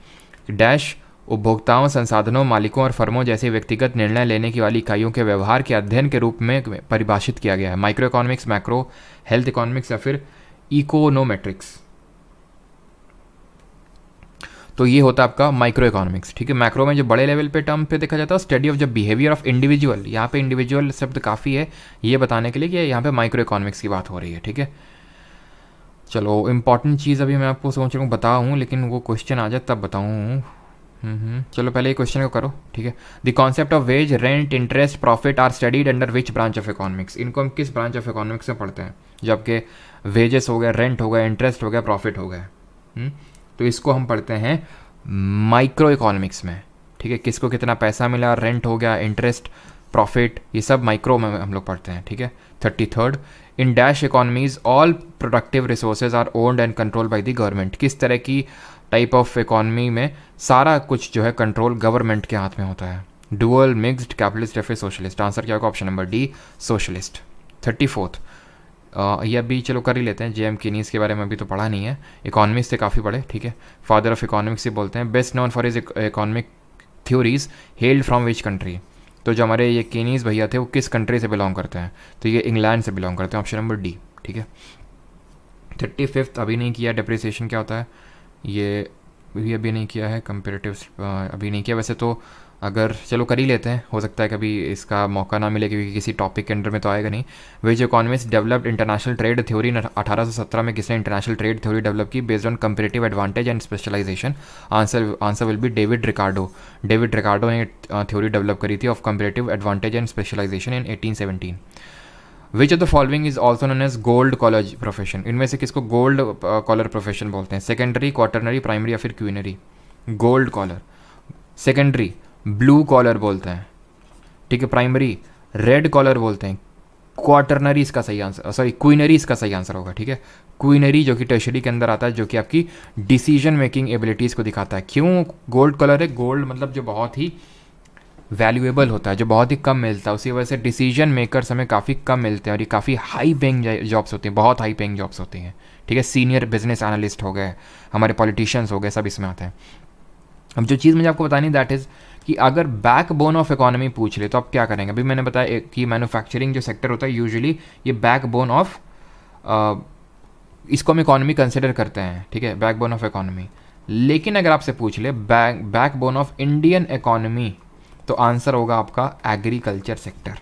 डैश उपभोक्ताओं, संसाधनों, मालिकों और फर्मों जैसे व्यक्तिगत निर्णय लेने की वाली इकाइयों के व्यवहार के अध्ययन के रूप में परिभाषित किया गया है। Micro economics, macro, health economics या फिर इकोनोमेट्रिक्स? तो ये होता है आपका माइक्रो इकोनॉमिक्स। ठीक है, मैक्रो में जो बड़े लेवल पे टर्म पे देखा जाता है study of the behaviour of individual. यहाँ पे इंडिविजुअल शब्द काफ़ी है ये बताने के लिए कि यहाँ पे माइक्रो इकोनॉमिक्स की बात हो रही है। ठीक है, चलो इंपॉर्टेंट चीज़ अभी मैं आपको सोच रहा हूँ बताऊँ, लेकिन वो क्वेश्चन आ जाए तब बताऊँ। चलो पहले ये क्वेश्चन को करो, ठीक है। The concept of wage, rent, interest, profit are studied under which branch of economics. इनको हम किस ब्रांच ऑफ इकोनॉमिक्स में पढ़ते हैं? जो आपके वेजेस हो गया, रेंट हो गया, इंटरेस्ट हो गया, प्रॉफिट हो गया, तो इसको हम पढ़ते हैं माइक्रो इकोनॉमिक्स में, ठीक है। किसको कितना पैसा मिला, रेंट हो गया, इंटरेस्ट, प्रॉफिट, ये सब माइक्रो में हम लोग पढ़ते हैं, ठीक है। 33rd, in dash economies all productive resources are owned and control by the government. किस तरह की टाइप ऑफ इकोनॉमी में सारा कुछ जो है कंट्रोल गवर्नमेंट के हाथ में होता है? डुअल, मिक्स्ड, कैपिटलिस्ट या फिर सोशलिस्ट। आंसर क्या होगा? Option number D, socialist. 34th, ये अभी चलो कर ही लेते हैं। जेएम कीनीस के बारे में अभी तो पढ़ा नहीं है, इकोनॉमिक्स से काफ़ी पढ़े, ठीक है। फादर ऑफ इकोनॉमिक्स से बोलते हैं। Best known for his economic theories, held from which country. तो जो हमारे ये कीनीस भैया थे वो किस कंट्री से बिलोंग करते हैं? तो ये इंग्लैंड से बिलोंग करते हैं, ऑप्शन नंबर डी, ठीक है। 35th, अभी नहीं किया, डिप्रिसिएशन क्या होता है ये भी अभी नहीं किया है। कंपेरेटिव अभी नहीं किया, वैसे तो अगर चलो कर ही लेते हैं, हो सकता है कभी इसका मौका ना मिले क्योंकि किसी टॉपिक के अंडर में तो आएगा नहीं। Which economist developed international trade theory. 1817 में किसने इंटरनेशनल ट्रेड थ्योरी डेवलप की? Based on comparative advantage and specialisation. Answer will be David Ricardo. David Ricardo ने थ्योरी डेवलप करी थी of comparative advantage and specialisation in 1817। Which of the following is also known as gold collar profession. इनमें से किसको gold collar profession बोलते हैं? Secondary, quaternary, primary या फिर quinary? Gold collar. Secondary blue collar बोलते हैं, ठीक है। प्राइमरी रेड कॉलर बोलते हैं। क्वार्टरनरी इसका सही आंसर, सॉरी क्वीनरी इसका सही आंसर होगा, ठीक है। क्वीनरी जो कि टर्शरी के अंदर आता है, जो कि आपकी डिसीजन मेकिंग एबिलिटीज़ को दिखाता है। क्यों गोल्ड कलर है? गोल्ड मतलब जो बहुत ही वैल्यूएबल होता है, जो बहुत ही कम मिलता है, उसी वजह से डिसीजन मेकर्स हमें काफ़ी कम मिलते हैं और ये काफ़ी हाई पेइंग जॉब्स होती हैं, बहुत हाई पेइंग जॉब्स होती हैं, ठीक है। सीनियर बिजनेस एनालिस्ट हो गए, हमारे पॉलिटिशियंस हो गए, सब इसमें आते हैं। अब जो चीज़ मुझे आपको बतानी दैट इज़ कि अगर बैकबोन ऑफ इकोनॉमी पूछ ले तो आप क्या करेंगे? अभी मैंने बताया कि मैन्युफैक्चरिंग जो सेक्टर होता है यूजुअली ये बैकबोन ऑफ इसको हम इकोनॉमी कंसिडर करते हैं, ठीक है, बैकबोन ऑफ इकोनॉमी। लेकिन अगर आपसे पूछ ले बैकबोन ऑफ इंडियन इकोनॉमी तो आंसर होगा आपका एग्रीकल्चर सेक्टर,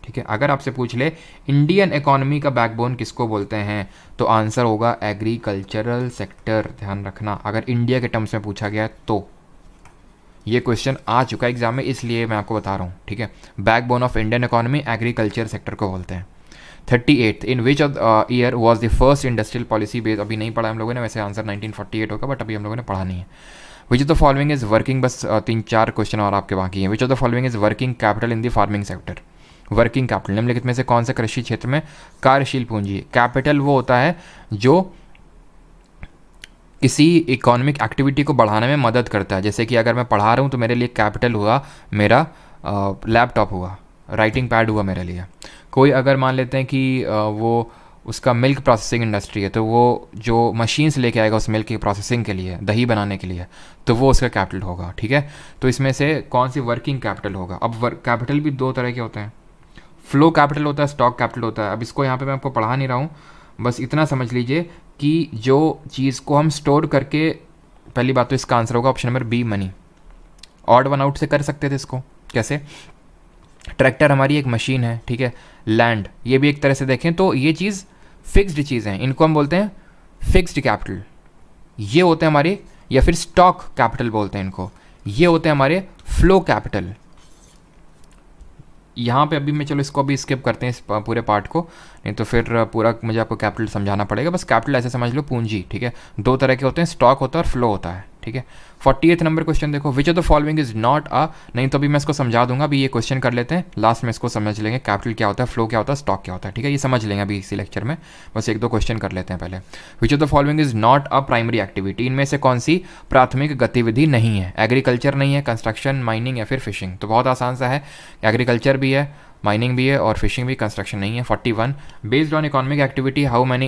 ठीक है। अगर आपसे पूछ ले इंडियन इकोनॉमी का बैकबोन किसको बोलते हैं तो आंसर होगा एग्रीकल्चरल सेक्टर। ध्यान रखना, अगर इंडिया के टर्म्स में पूछा गया तो ये क्वेश्चन आ चुका है एग्जाम में, इसलिए मैं आपको बता रहा हूँ, ठीक है। Backbone of Indian economy agriculture sector को बोलते हैं। 38th, in which of year was the first industrial policy based. अभी नहीं पढ़ा हम लोगों ने, वैसे आंसर 1948 होगा, बट अभी हम लोगों ने पढ़ा नहीं है। Which of the following is working, बस 3-4 क्वेश्चन और आपके बाकी हैं। विच of the following is working capital in the farming sector. Working capital निम्नलिखित में से कौन सा कृषि क्षेत्र में कार्यशील पूंजी? कैपिटल वो होता है जो किसी इकोनॉमिक एक्टिविटी को बढ़ाने में मदद करता है। जैसे कि अगर मैं पढ़ा रहा हूँ तो मेरे लिए कैपिटल हुआ मेरा लैपटॉप हुआ, राइटिंग पैड हुआ मेरे लिए। कोई अगर मान लेते हैं कि वो उसका मिल्क प्रोसेसिंग इंडस्ट्री है तो वो जो मशीन्स लेके आएगा उस मिल्क की प्रोसेसिंग के लिए, दही बनाने के लिए, तो वो उसका कैपिटल होगा, ठीक है। तो इसमें से कौन सी वर्किंग कैपिटल होगा? अब कैपिटल भी दो तरह के होते हैं, फ्लो कैपिटल होता है, स्टॉक कैपिटल होता है। अब इसको यहाँ पे मैं आपको पढ़ा नहीं रहा हूँ, बस इतना समझ लीजिए कि जो चीज़ को हम स्टोर करके, पहली बात तो इसका आंसर होगा option number B, money. Odd one out से कर सकते थे इसको, कैसे? ट्रैक्टर हमारी एक मशीन है, ठीक है। लैंड ये भी एक तरह से देखें तो ये चीज़ फिक्स्ड चीज़ है, इनको हम बोलते हैं फिक्स्ड कैपिटल। ये होते हैं हमारे, या फिर स्टॉक कैपिटल बोलते हैं इनको, ये होते हैं हमारे फ्लो कैपिटल। यहाँ पे अभी मैं चलो इसको अभी स्किप करते हैं इस पूरे पार्ट को, नहीं तो फिर पूरा मुझे आपको कैपिटल समझाना पड़ेगा। बस कैपिटल ऐसे समझ लो पूंजी, ठीक है। दो तरह के होते हैं, स्टॉक होता है और फ्लो होता है, ठीक है। 48th नंबर क्वेश्चन देखो, विच of the following is not a, नहीं तो अभी मैं इसको समझा दूंगा, अभी ये क्वेश्चन कर लेते हैं, लास्ट में इसको समझ लेंगे कैपिटल क्या होता है, फ्लो क्या होता है, स्टॉक क्या होता है, ठीक है। ये समझ लेंगे अभी इसी लेक्चर में, बस 1-2 क्वेश्चन कर लेते हैं पहले। विच of the following is not a primary activity. इनमें से कौन सी प्राथमिक गतिविधि नहीं है? एग्रीकल्चर नहीं है, कंस्ट्रक्शन, माइनिंग या फिर फिशिंग। तो बहुत आसान सा है, एग्रीकल्चर भी है, माइनिंग भी है और फिशिंग भी, कंस्ट्रक्शन नहीं है। 41, based on economic activity how many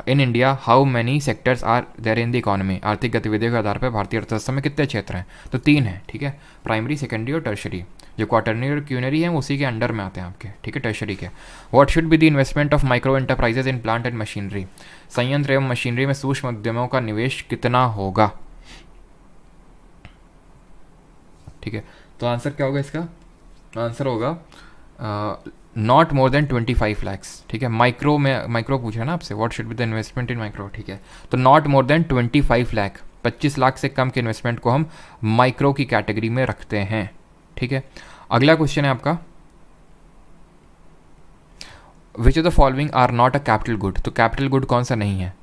in India how many sectors are there in the economy. आर्थिक गतिविधियों के आधार पर भारतीय अर्थव्यवस्था में कितने क्षेत्र हैं? तो 3 हैं, ठीक है। प्राइमरी, सेकेंडरी और टर्शरी। जो क्वार्टरनरी और क्यूनरी हैं उसी के अंडर में आते हैं आपके, ठीक है, टर्शरी के। What should be the investment of micro enterprises in plant and machinery. संयंत्र एवं मशीनरी में सूक्ष्म उद्यमों का निवेश कितना होगा? ठीक है, तो आंसर क्या होगा इसका? आंसर होगा नॉट मोर देन 25 लैक्स, ठीक है। माइक्रो में, माइक्रो पूछ रहा है ना आपसे, what should be the investment in micro, ठीक है। तो not more than 25 lakh 25 lakh से कम के इन्वेस्टमेंट को हम माइक्रो की कैटेगरी में रखते हैं, ठीक है। अगला क्वेश्चन है आपका, which of the following are not a capital good. तो कैपिटल गुड कौन सा नहीं है?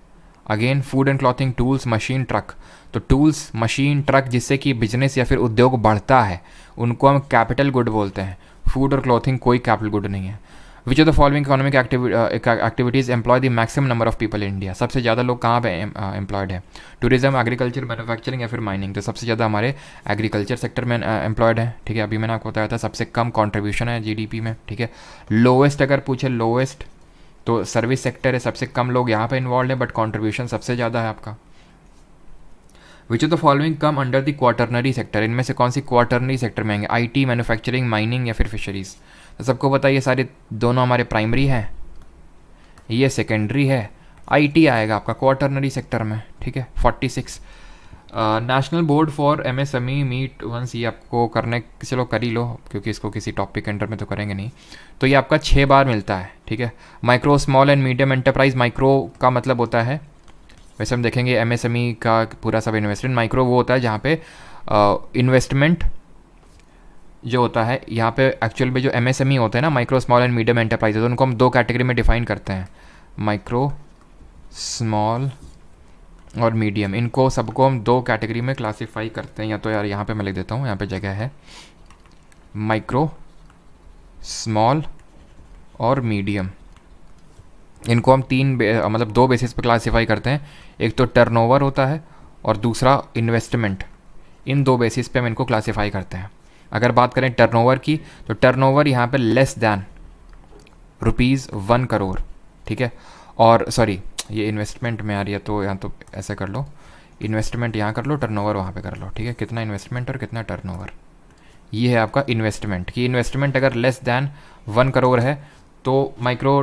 Again food and clothing, tools, machine, truck. तो टूल्स, मशीन, ट्रक जिससे कि बिजनेस या फिर उद्योग बढ़ता है उनको हम कैपिटल गुड बोलते हैं। फूड और क्लॉथिंग कोई कैपिटल गुड नहीं है। Which of the following economic activities employ the maximum number of people in India. सबसे ज़्यादा लोग कहाँ पे एम्प्लॉयड है? टूरिज्म, एग्रीकल्चर, मैन्युफैक्चरिंग या फिर माइनिंग। तो सबसे ज़्यादा हमारे एग्रीकल्चर सेक्टर में एम्प्लॉयड है, ठीक है। अभी मैंने आपको बताया था सबसे कम कॉन्ट्रीब्यूशन है जीडीपी में, ठीक है। लोएस्ट अगर पूछे, लोएस्ट तो सर्विस सेक्टर है, सबसे कम लोग यहाँ पे इन्वॉल्व है बट कंट्रीब्यूशन सबसे ज़्यादा है आपका। Which of the following come under the quaternary sector. इनमें से कौन सी क्वार्टरनरी सेक्टर में आएंगे? आईटी, मैन्युफैक्चरिंग, माइनिंग या फिर फिशरीज। तो सबको पता है ये सारे दोनों हमारे प्राइमरी हैं, ये सेकेंडरी है। आईटी आएगा आपका क्वार्टरनरी सेक्टर में, ठीक है। 46 national board for MSME meet once, ये आपको करने, चलो कर ही लो क्योंकि इसको किसी टॉपिक के अंडर में तो करेंगे नहीं। तो ये आपका 6 बार मिलता है, ठीक है। Micro, small and medium enterprise. Micro का मतलब होता है, वैसे हम देखेंगे एमएसएमई का पूरा सब इन्वेस्टमेंट। माइक्रो वो होता है जहाँ पे इन्वेस्टमेंट जो होता है, यहाँ पे एक्चुअल में जो एमएसएमई होते हैं ना, micro, small and medium enterprises, उनको हम 2 कैटेगरी में डिफाइन करते हैं, माइक्रो, स्मॉल और मीडियम। इनको सबको हम 2 कैटेगरी में क्लासीफाई करते हैं। या तो यार यहाँ पे मैं लिख देता हूँ, यहाँ पे जगह है, माइक्रो, स्मॉल और मीडियम। इनको हम 2 बेसिस पे क्लासीफाई करते हैं। एक तो टर्नओवर होता है और दूसरा इन्वेस्टमेंट। इन 2 बेसिस पे हम इनको क्लासीफाई करते हैं। अगर बात करें टर्नओवर की, तो टर्नओवर यहाँ पे लेस दैन ₹1 करोड़, ठीक है। और सॉरी, ये इन्वेस्टमेंट में आ रही है तो यहाँ तो ऐसे कर लो, इन्वेस्टमेंट यहाँ कर लो, टर्नओवर वहाँ पे कर लो, ठीक है। कितना इन्वेस्टमेंट और कितना टर्नओवर, ये है आपका इन्वेस्टमेंट। कि इन्वेस्टमेंट अगर लेस दैन 1 करोड़ है तो माइक्रो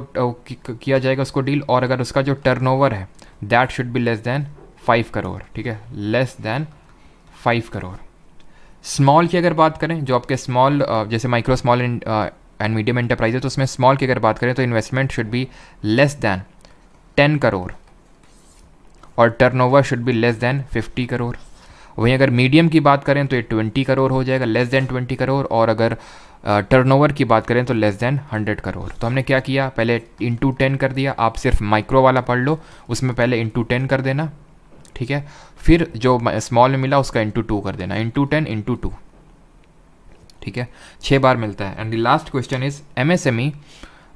किया जाएगा उसको डील, और अगर उसका जो टर्नओवर है that should be less then 5 crore, ठीक है, लेस दैन 5 करोड़। स्मॉल की अगर बात करें, जो आपके स्मॉल जैसे micro, small and medium enterprise है, तो उसमें स्मॉल की अगर बात करें तो investment should be less than 10 crore और turnover should be less than 50 crore. वहीं अगर मीडियम की बात करें तो ये 20 करोड़ हो जाएगा, लेस दैन 20 करोड़। और अगर टर्नओवर की बात करें तो लेस दैन 100 करोड़। तो हमने क्या किया, पहले इंटू 10 कर दिया। आप सिर्फ माइक्रो वाला पढ़ लो, उसमें पहले इंटू 10 कर देना, ठीक है। फिर जो स्मॉल में मिला उसका इंटू 2 कर देना, इंटू 10 इंटू 2, ठीक है। 6 बार मिलता है। And the last question is MSME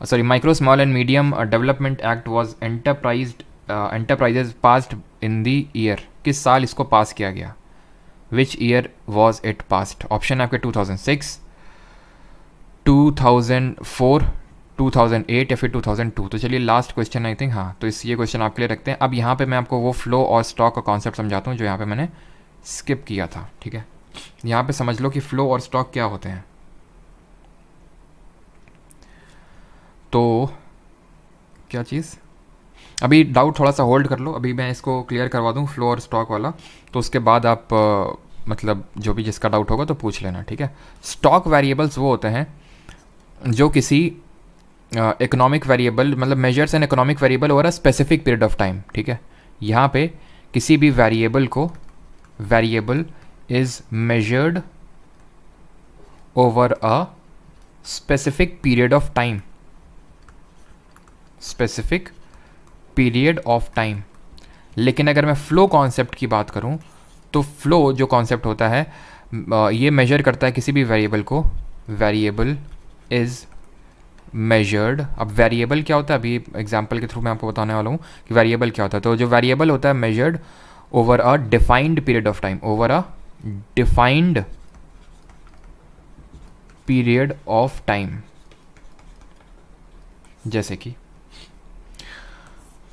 sorry micro, small and medium development act was enterprises passed in the year. किस साल इसको पास किया गया? Which year was it passed? Option आपके 2006, 2004, 2008 या फिर 2002। तो चलिए लास्ट क्वेश्चन आई थिंक, हाँ, तो ये क्वेश्चन आपके लिए रखते हैं। अब यहाँ पे मैं आपको वो फ्लो और स्टॉक का कॉन्सेप्ट समझाता हूँ जो यहाँ पे मैंने स्किप किया था, ठीक है। यहाँ पे समझ लो कि फ्लो और स्टॉक क्या होते हैं। तो क्या चीज़, अभी डाउट थोड़ा सा होल्ड कर लो, अभी मैं इसको क्लियर करवा दूँ फ्लो और स्टॉक वाला, तो उसके बाद आप मतलब जो भी जिसका डाउट होगा तो पूछ लेना, ठीक है। स्टॉक वेरिएबल्स वो होते हैं जो किसी इकोनॉमिक वेरिएबल, मतलब measures an economic variable over a specific period of time, ठीक है। यहाँ पे किसी भी वेरिएबल को, variable is measured over a specific period of time, specific period of time. लेकिन अगर मैं फ्लो कॉन्सेप्ट की बात करूं तो फ्लो जो कॉन्सेप्ट होता है ये मेजर करता है किसी भी वेरिएबल को। वेरिएबल इज मेजर्ड, अब वेरिएबल क्या होता है अभी एग्जांपल के थ्रू मैं आपको बताने वाला हूँ कि वेरिएबल क्या होता है। तो जो वेरिएबल होता है measured over a defined period of time, over a defined period of time. जैसे कि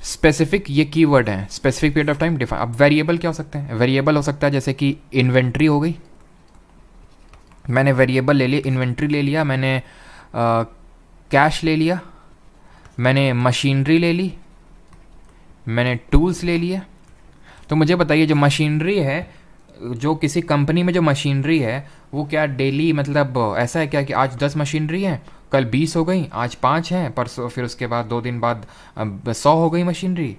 स्पेसिफिक, ये कीवर्ड है, specific period of time, define. अब वेरिएबल क्या हो सकते हैं? वेरिएबल हो सकता है जैसे कि इन्वेंट्री हो गई, मैंने वेरिएबल ले लिया, इन्वेंट्री ले लिया, मैंने कैश ले लिया, मैंने मशीनरी ले ली, मैंने टूल्स ले लिया। तो मुझे बताइए जो मशीनरी है, जो किसी कंपनी में जो मशीनरी है वो क्या डेली, मतलब ऐसा है क्या कि आज 10 मशीनरी हैं, कल 20 हो गई, आज 5 हैं, परसों फिर उसके बाद 2 दिन बाद 100 हो गई मशीनरी।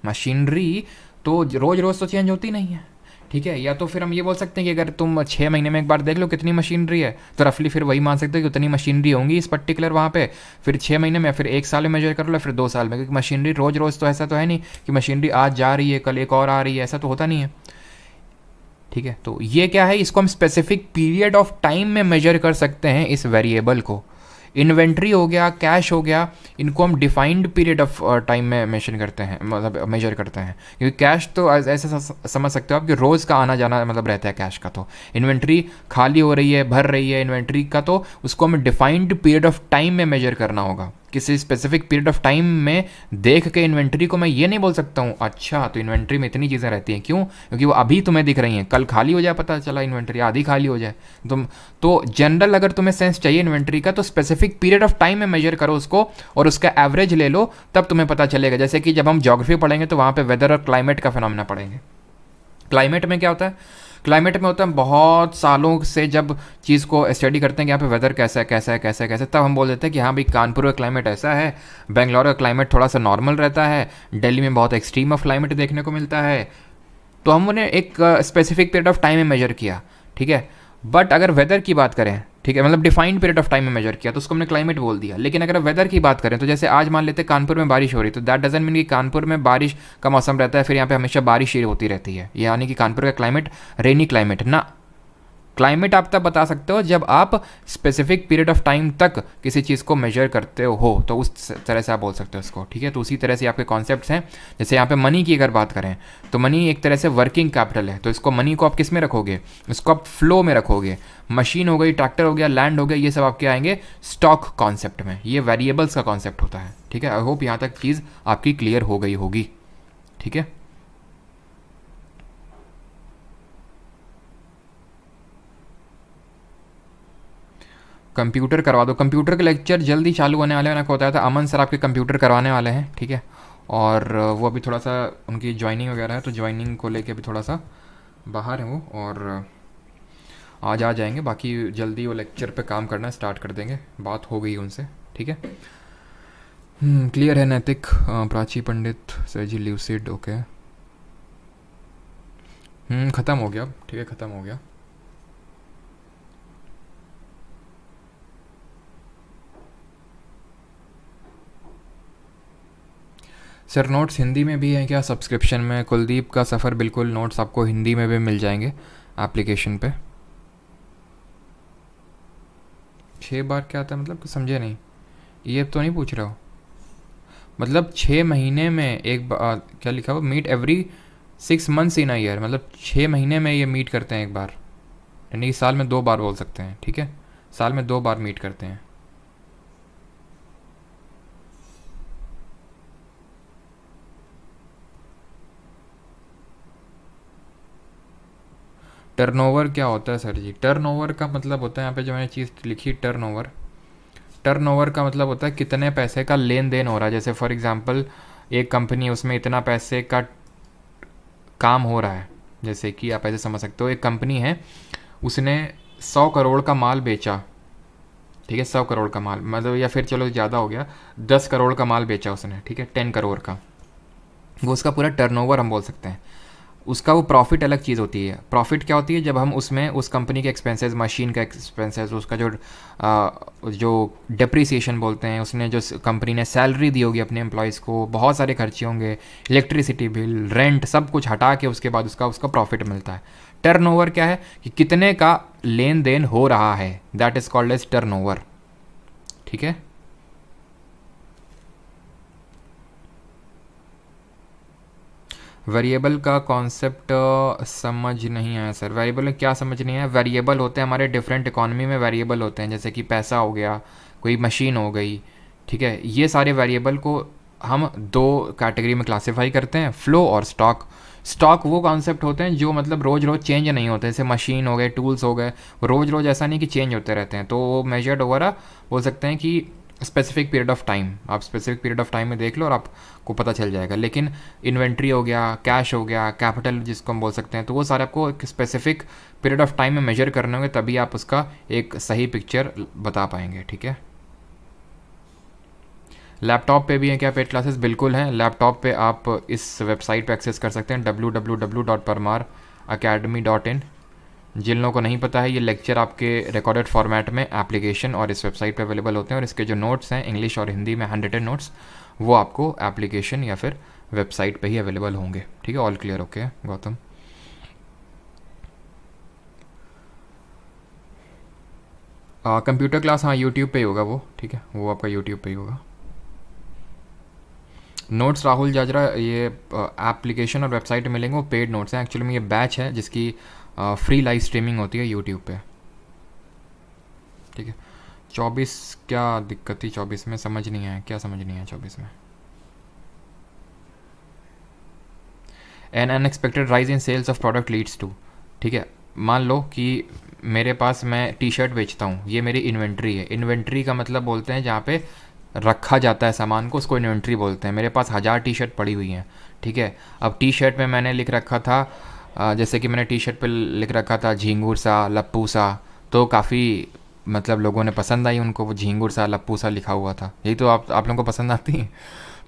मशीनरी तो रोज़ रोज़ तो चेंज होती नहीं है। ठीक है। या तो फिर हम ये बोल सकते हैं कि अगर तुम 6 महीने में एक बार देख लो कितनी मशीनरी है, तो रफली फिर वही मान सकते हो कि उतनी मशीनरी होंगी इस पर्टिकुलर वहाँ पे, फिर 6 महीने में, फिर 1 साल में मेजर कर लो, फिर 2 साल में, क्योंकि मशीनरी रोज़ रोज़ तो ऐसा तो है नहीं कि मशीनरी आज जा रही है कल एक और आ रही है, ऐसा तो होता नहीं है। ठीक है, तो ये क्या है, इसको हम स्पेसिफिक पीरियड ऑफ टाइम में मेजर कर सकते हैं इस वेरिएबल को। इन्वेंट्री हो गया, कैश हो गया, इनको हम डिफाइंड पीरियड ऑफ टाइम में मेंशन करते हैं, मतलब मेजर करते हैं, क्योंकि कैश तो ऐसे समझ सकते हो आप कि रोज़ का आना जाना मतलब रहता है कैश का। तो इन्वेंट्री खाली हो रही है, भर रही है इन्वेंट्री का, तो उसको हमें डिफाइंड पीरियड ऑफ टाइम में मेजर करना होगा। किसी स्पेसिफिक पीरियड ऑफ टाइम में देख के इन्वेंट्री को मैं ये नहीं बोल सकता हूँ अच्छा तो इन्वेंट्री में इतनी चीज़ें रहती हैं, क्यों, क्योंकि वो अभी तुम्हें दिख रही हैं, कल खाली हो जाए, पता चला इन्वेंट्री आधी खाली हो जाए तुम। तो जनरल अगर तुम्हें सेंस चाहिए इन्वेंट्री का, तो स्पेसिफिक पीरियड ऑफ टाइम में मेजर करो उसको और उसका एवरेज ले लो, तब तुम्हें पता चलेगा। जैसे कि जब हम ज्योग्राफी पढ़ेंगे तो वहाँ पे वेदर और क्लाइमेट का फिनोमेना पढ़ेंगे। क्लाइमेट में क्या होता है, क्लाइमेट में होता है बहुत सालों से जब चीज़ को स्टडी करते हैं कि यहाँ पे वेदर कैसा है कैसा है कैसा है कैसा है, तब हम बोल देते हैं कि हाँ भाई कानपुर का क्लाइमेट ऐसा है, बेंगलोर का क्लाइमेट थोड़ा सा नॉर्मल रहता है, दिल्ली में बहुत एक्सट्रीम ऑफ क्लाइमेट देखने को मिलता है। तो हमने एक स्पेसिफिक पीरियड ऑफ टाइम में मेजर किया, ठीक है। बट अगर वेदर की बात करें, ठीक है, मतलब डिफाइंड पीरियड ऑफ टाइम में मेजर किया तो उसको हमने क्लाइमेट बोल दिया। लेकिन अगर वेदर की बात करें तो जैसे आज मान लेते हैं कानपुर में बारिश हो रही, तो दैट डजंट मीन कि कानपुर में बारिश का मौसम रहता है फिर यहाँ पे हमेशा बारिश ही होती रहती है, यानी कि कानपुर का क्लाइमेट रेनी क्लाइमेट ना। क्लाइमेट आप तब बता सकते हो जब आप स्पेसिफिक पीरियड ऑफ टाइम तक किसी चीज़ को मेजर करते हो, तो उस तरह से आप बोल सकते हो इसको, ठीक है। तो उसी तरह से आपके कॉन्सेप्ट्स हैं। जैसे यहाँ पे मनी की अगर बात करें तो मनी एक तरह से वर्किंग कैपिटल है, तो इसको मनी को आप किस में रखोगे, इसको आप फ्लो में रखोगे। मशीन हो गई, ट्रैक्टर हो गया, लैंड हो गया, ये सब आपके आएंगे स्टॉक कॉन्सेप्ट में। ये वेरिएबल्स का कॉन्सेप्ट होता है, ठीक है। आई होप यहाँ तक चीज़ आपकी क्लियर हो गई होगी, ठीक है। कंप्यूटर करवा दो, कंप्यूटर के लेक्चर जल्दी चालू होने वाले हैं। मैंने को बताया था अमन सर आपके कंप्यूटर करवाने वाले हैं, ठीक है। और वो अभी थोड़ा सा उनकी ज्वाइनिंग वगैरह है, तो ज्वाइनिंग को लेके अभी थोड़ा सा बाहर हैं वो, और आज आ जाएंगे। बाकी जल्दी वो लेक्चर पे काम करना स्टार्ट कर देंगे, बात हो गई उनसे, ठीक है। क्लियर है नैतिक, प्राची पंडित, सरजी ल्यूसिड, ओके। ख़त्म हो गया, ठीक है, ख़त्म हो गया। सर नोट्स हिंदी में भी हैं क्या सब्सक्रिप्शन में? कुलदीप का सफ़र, बिल्कुल नोट्स आपको हिंदी में भी मिल जाएंगे एप्लीकेशन पे। 6 बार क्या आता है मतलब, समझे नहीं, ये तो नहीं पूछ रहा हो? मतलब 6 महीने में एक बार, क्या लिखा हुआ, meet every 6 months in a year, मतलब 6 महीने में ये मीट करते हैं एक बार, यानी कि साल में 2 बार बोल सकते हैं, ठीक है। साल में 2 बार मीट करते हैं। टर्नओवर क्या होता है सर जी? टर्नओवर का मतलब होता है, यहाँ पे जो मैंने चीज़ लिखी टर्नओवर, टर्नओवर का मतलब होता है कितने पैसे का लेन देन हो रहा है। जैसे फॉर एग्जांपल एक कंपनी है, उसमें इतना पैसे का काम हो रहा है। जैसे कि आप ऐसे समझ सकते हो, एक कंपनी है, उसने 100 करोड़ का माल बेचा, ठीक है, 100 करोड़ का माल, मतलब या फिर चलो ज़्यादा हो गया, 10 करोड़ का माल बेचा उसने, ठीक है, 10 करोड़ का, वो उसका पूरा टर्नओवर हम बोल सकते हैं। उसका वो प्रॉफिट अलग चीज़ होती है। प्रॉफिट क्या होती है, जब हम उसमें उस कंपनी के एक्सपेंसेस, मशीन का एक्सपेंसेस, उसका जो डिप्रिसिएशन बोलते हैं, उसने जो कंपनी ने सैलरी दी होगी अपने एम्प्लॉयज़ को, बहुत सारे खर्चे होंगे, इलेक्ट्रिसिटी बिल, रेंट, सब कुछ हटा के उसके बाद उसका प्रॉफिट मिलता है। टर्नओवर क्या है कि कितने का लेन देन हो रहा है, that is called as turnover, ठीक है। वेरिएबल का कॉन्सेप्ट समझ नहीं आया सर। वेरिएबल में क्या समझ नहीं आया? वेरिएबल होते हैं हमारे डिफरेंट इकोनॉमी में, वेरिएबल होते हैं जैसे कि पैसा हो गया, कोई मशीन हो गई, ठीक है। ये सारे वेरिएबल को हम 2 कैटेगरी में क्लासीफाई करते हैं, फ्लो और स्टॉक। स्टॉक वो कॉन्सेप्ट होते हैं जो मतलब रोज़ रोज़ चेंज नहीं होते, जैसे मशीन हो गए, टूल्स हो गए, रोज़ रोज़ ऐसा नहीं कि चेंज होते रहते हैं, तो वो मेजर्ड ओवर बोल सकते हैं कि स्पेसिफिक पीरियड ऑफ टाइम। आप स्पेसिफिक पीरियड ऑफ टाइम में देख लो और आपको पता चल जाएगा। लेकिन इन्वेंट्री हो गया, कैश हो गया, कैपिटल जिसको हम बोल सकते हैं, तो वो सारे आपको एक स्पेसिफिक पीरियड ऑफ टाइम में मेजर करने होंगे, तभी आप उसका एक सही पिक्चर बता पाएंगे, ठीक है। लैपटॉप पे भी हैं क्या पेड क्लासेस? बिल्कुल हैं, लैपटॉप पे आप इस वेबसाइट पे एक्सेस कर सकते हैं www.parmar academy.in। जिन लोगों को नहीं पता है, ये लेक्चर आपके रिकॉर्डेड फॉर्मेट में एप्लीकेशन और इस वेबसाइट पे अवेलेबल होते हैं, और इसके जो नोट्स हैं इंग्लिश और हिंदी में हैंड रिटन नोट्स, वो आपको एप्लीकेशन या फिर वेबसाइट पे ही अवेलेबल होंगे। ठीक है, all clear? Okay Gautam. Computer class हाँ यूट्यूब पे ही होगा वो, ठीक है, वो आपका यूट्यूब पे ही होगा। नोट्स राहुल जाजरा, ये एप्लीकेशन और वेबसाइट में मिलेंगे, वो पेड नोट्स हैं। एक्चुअली में ये बैच है जिसकी फ्री लाइव स्ट्रीमिंग होती है यूट्यूब पे। ठीक है, 24 क्या दिक्कत थी 24 में? समझ नहीं आया, क्या समझ नहीं आया 24 में? An unexpected rise in sales of product leads to. ठीक है, मान लो कि मेरे पास, मैं टी शर्ट बेचता हूँ, ये मेरी इन्वेंट्री है। इन्वेंट्री का मतलब बोलते हैं जहाँ पे रखा जाता है सामान को, उसको इन्वेंट्री बोलते हैं। मेरे पास 1000 टी शर्ट पड़ी हुई हैं। ठीक है, अब टी शर्ट में मैंने लिख रखा था, जैसे कि मैंने टी शर्ट पे लिख रखा था झींगुर सा, लप्पू सा, तो काफ़ी मतलब लोगों ने पसंद आई उनको, वो झींगुर सा लप्पू सा लिखा हुआ था। यही तो आप लोगों को पसंद आती है,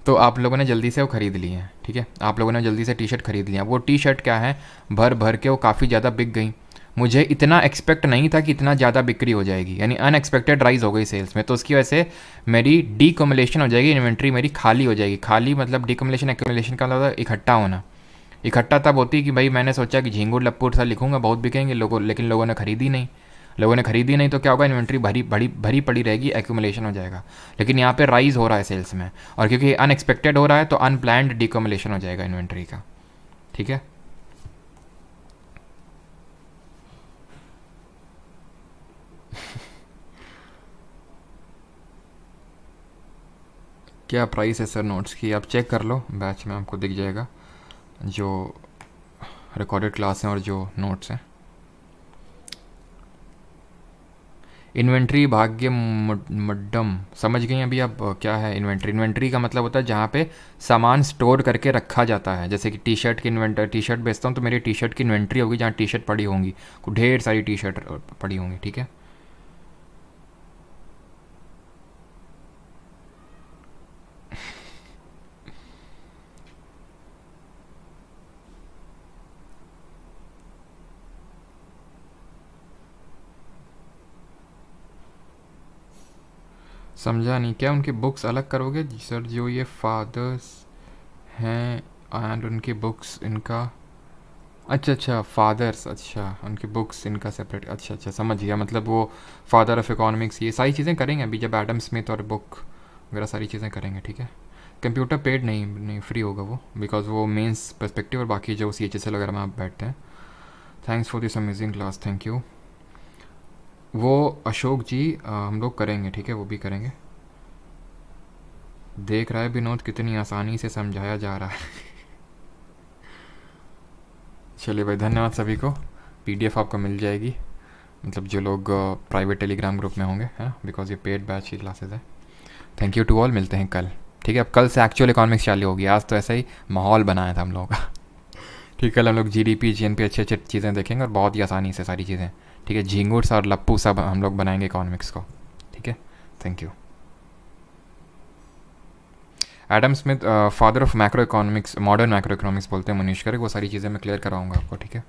तो आप लोगों ने जल्दी से वो ख़रीद ली हैं। ठीक है, आप लोगों ने जल्दी से टी शर्ट ख़रीद लिया। वो टी शर्ट क्या है, भर भर के वो काफ़ी ज़्यादा बिक गई। मुझे इतना एक्सपेक्ट नहीं था कि इतना ज़्यादा बिक्री हो जाएगी, यानी अनएक्सपेक्टेड राइज हो गई सेल्स में, तो उसकी वजह से मेरी डीकमुलेशन हो जाएगी, इन्वेंट्री मेरी खाली हो जाएगी। खाली मतलब डीकमुलेशन एक्यूमुलेशन का मतलब इकट्ठा होना। इकट्ठा तब होती है कि भाई मैंने सोचा कि झींगुर लप्पुर सा लिखूंगा, बहुत बिकेंगे लोगों, लेकिन लोगों ने खरीदी नहीं। लोगों ने खरीदी नहीं तो क्या होगा, इन्वेंट्री भरी भरी भरी पड़ी रहेगी, एक्यूमुलेशन हो जाएगा। लेकिन यहाँ पे राइज हो रहा है सेल्स में, और क्योंकि अनएक्सपेक्टेड हो रहा है तो अनप्लैंड डीकमुलेशन हो जाएगा इन्वेंट्री का। ठीक है, क्या प्राइस है सर नोट्स की? आप चेक कर लो, बैच में आपको दिख जाएगा जो रिकॉर्डेड क्लास हैं और जो नोट्स हैं। इन्वेंट्री भाग्य मड्डम, समझ गई अभी आप क्या है इन्वेंट्री? इन्वेंट्री का मतलब होता है जहाँ पे सामान स्टोर करके रखा जाता है। जैसे कि टी शर्ट की टी शर्ट बेचता हूँ तो मेरी टी शर्ट की इन्वेंट्री होगी, जहाँ टी शर्ट पड़ी होंगी, ढेर सारी टी शर्ट पड़ी होंगी। ठीक है, समझा नहीं। क्या उनकी बुक्स अलग करोगे सर? जो ये फादर्स हैं एंड उनकी बुक्स इनका, अच्छा अच्छा फादर्स, अच्छा उनकी बुक्स इनका सेपरेट, अच्छा अच्छा समझ गया। मतलब वो फादर ऑफ इकोनॉमिक्स, ये सारी चीज़ें करेंगे अभी जब एडम स्मिथ और बुक वगैरह सारी चीज़ें करेंगे। ठीक है, कंप्यूटर पेड नहीं फ्री होगा वो, बिकॉज वो मेंस पर्सपेक्टिव और बाकी जो CHSL वगैरह में आप बैठते हैं। Thanks for this amazing class, thank you. वो अशोक जी हम लोग करेंगे, ठीक है, वो भी करेंगे। देख रहा है विनोद कितनी आसानी से समझाया जा रहा है। चलिए भाई, धन्यवाद सभी को। PDF आपको मिल जाएगी, मतलब जो लोग प्राइवेट टेलीग्राम ग्रुप में होंगे, है, बिकॉज ये पेड बैच की क्लासेस है। थैंक यू टू ऑल, मिलते हैं कल। ठीक है, अब कल से एक्चुअल इकोनॉमिक्स चालू होगी। आज तो ऐसा ही माहौल बनाया था हम लोगों का। ठीक है, कल हम लोग GDP GNP अच्छी अच्छी चीज़ें देखेंगे और बहुत ही आसानी से सारी चीज़ें। ठीक है, झींगुर सा और लप्पू सा हम लोग बनाएंगे इकोनॉमिक्स को। ठीक है, thank you. Adam Smith father of macro economics, modern macro economics बोलते हैं मनीष कर, वो सारी चीज़ें मैं क्लियर कराऊंगा आपको। ठीक है।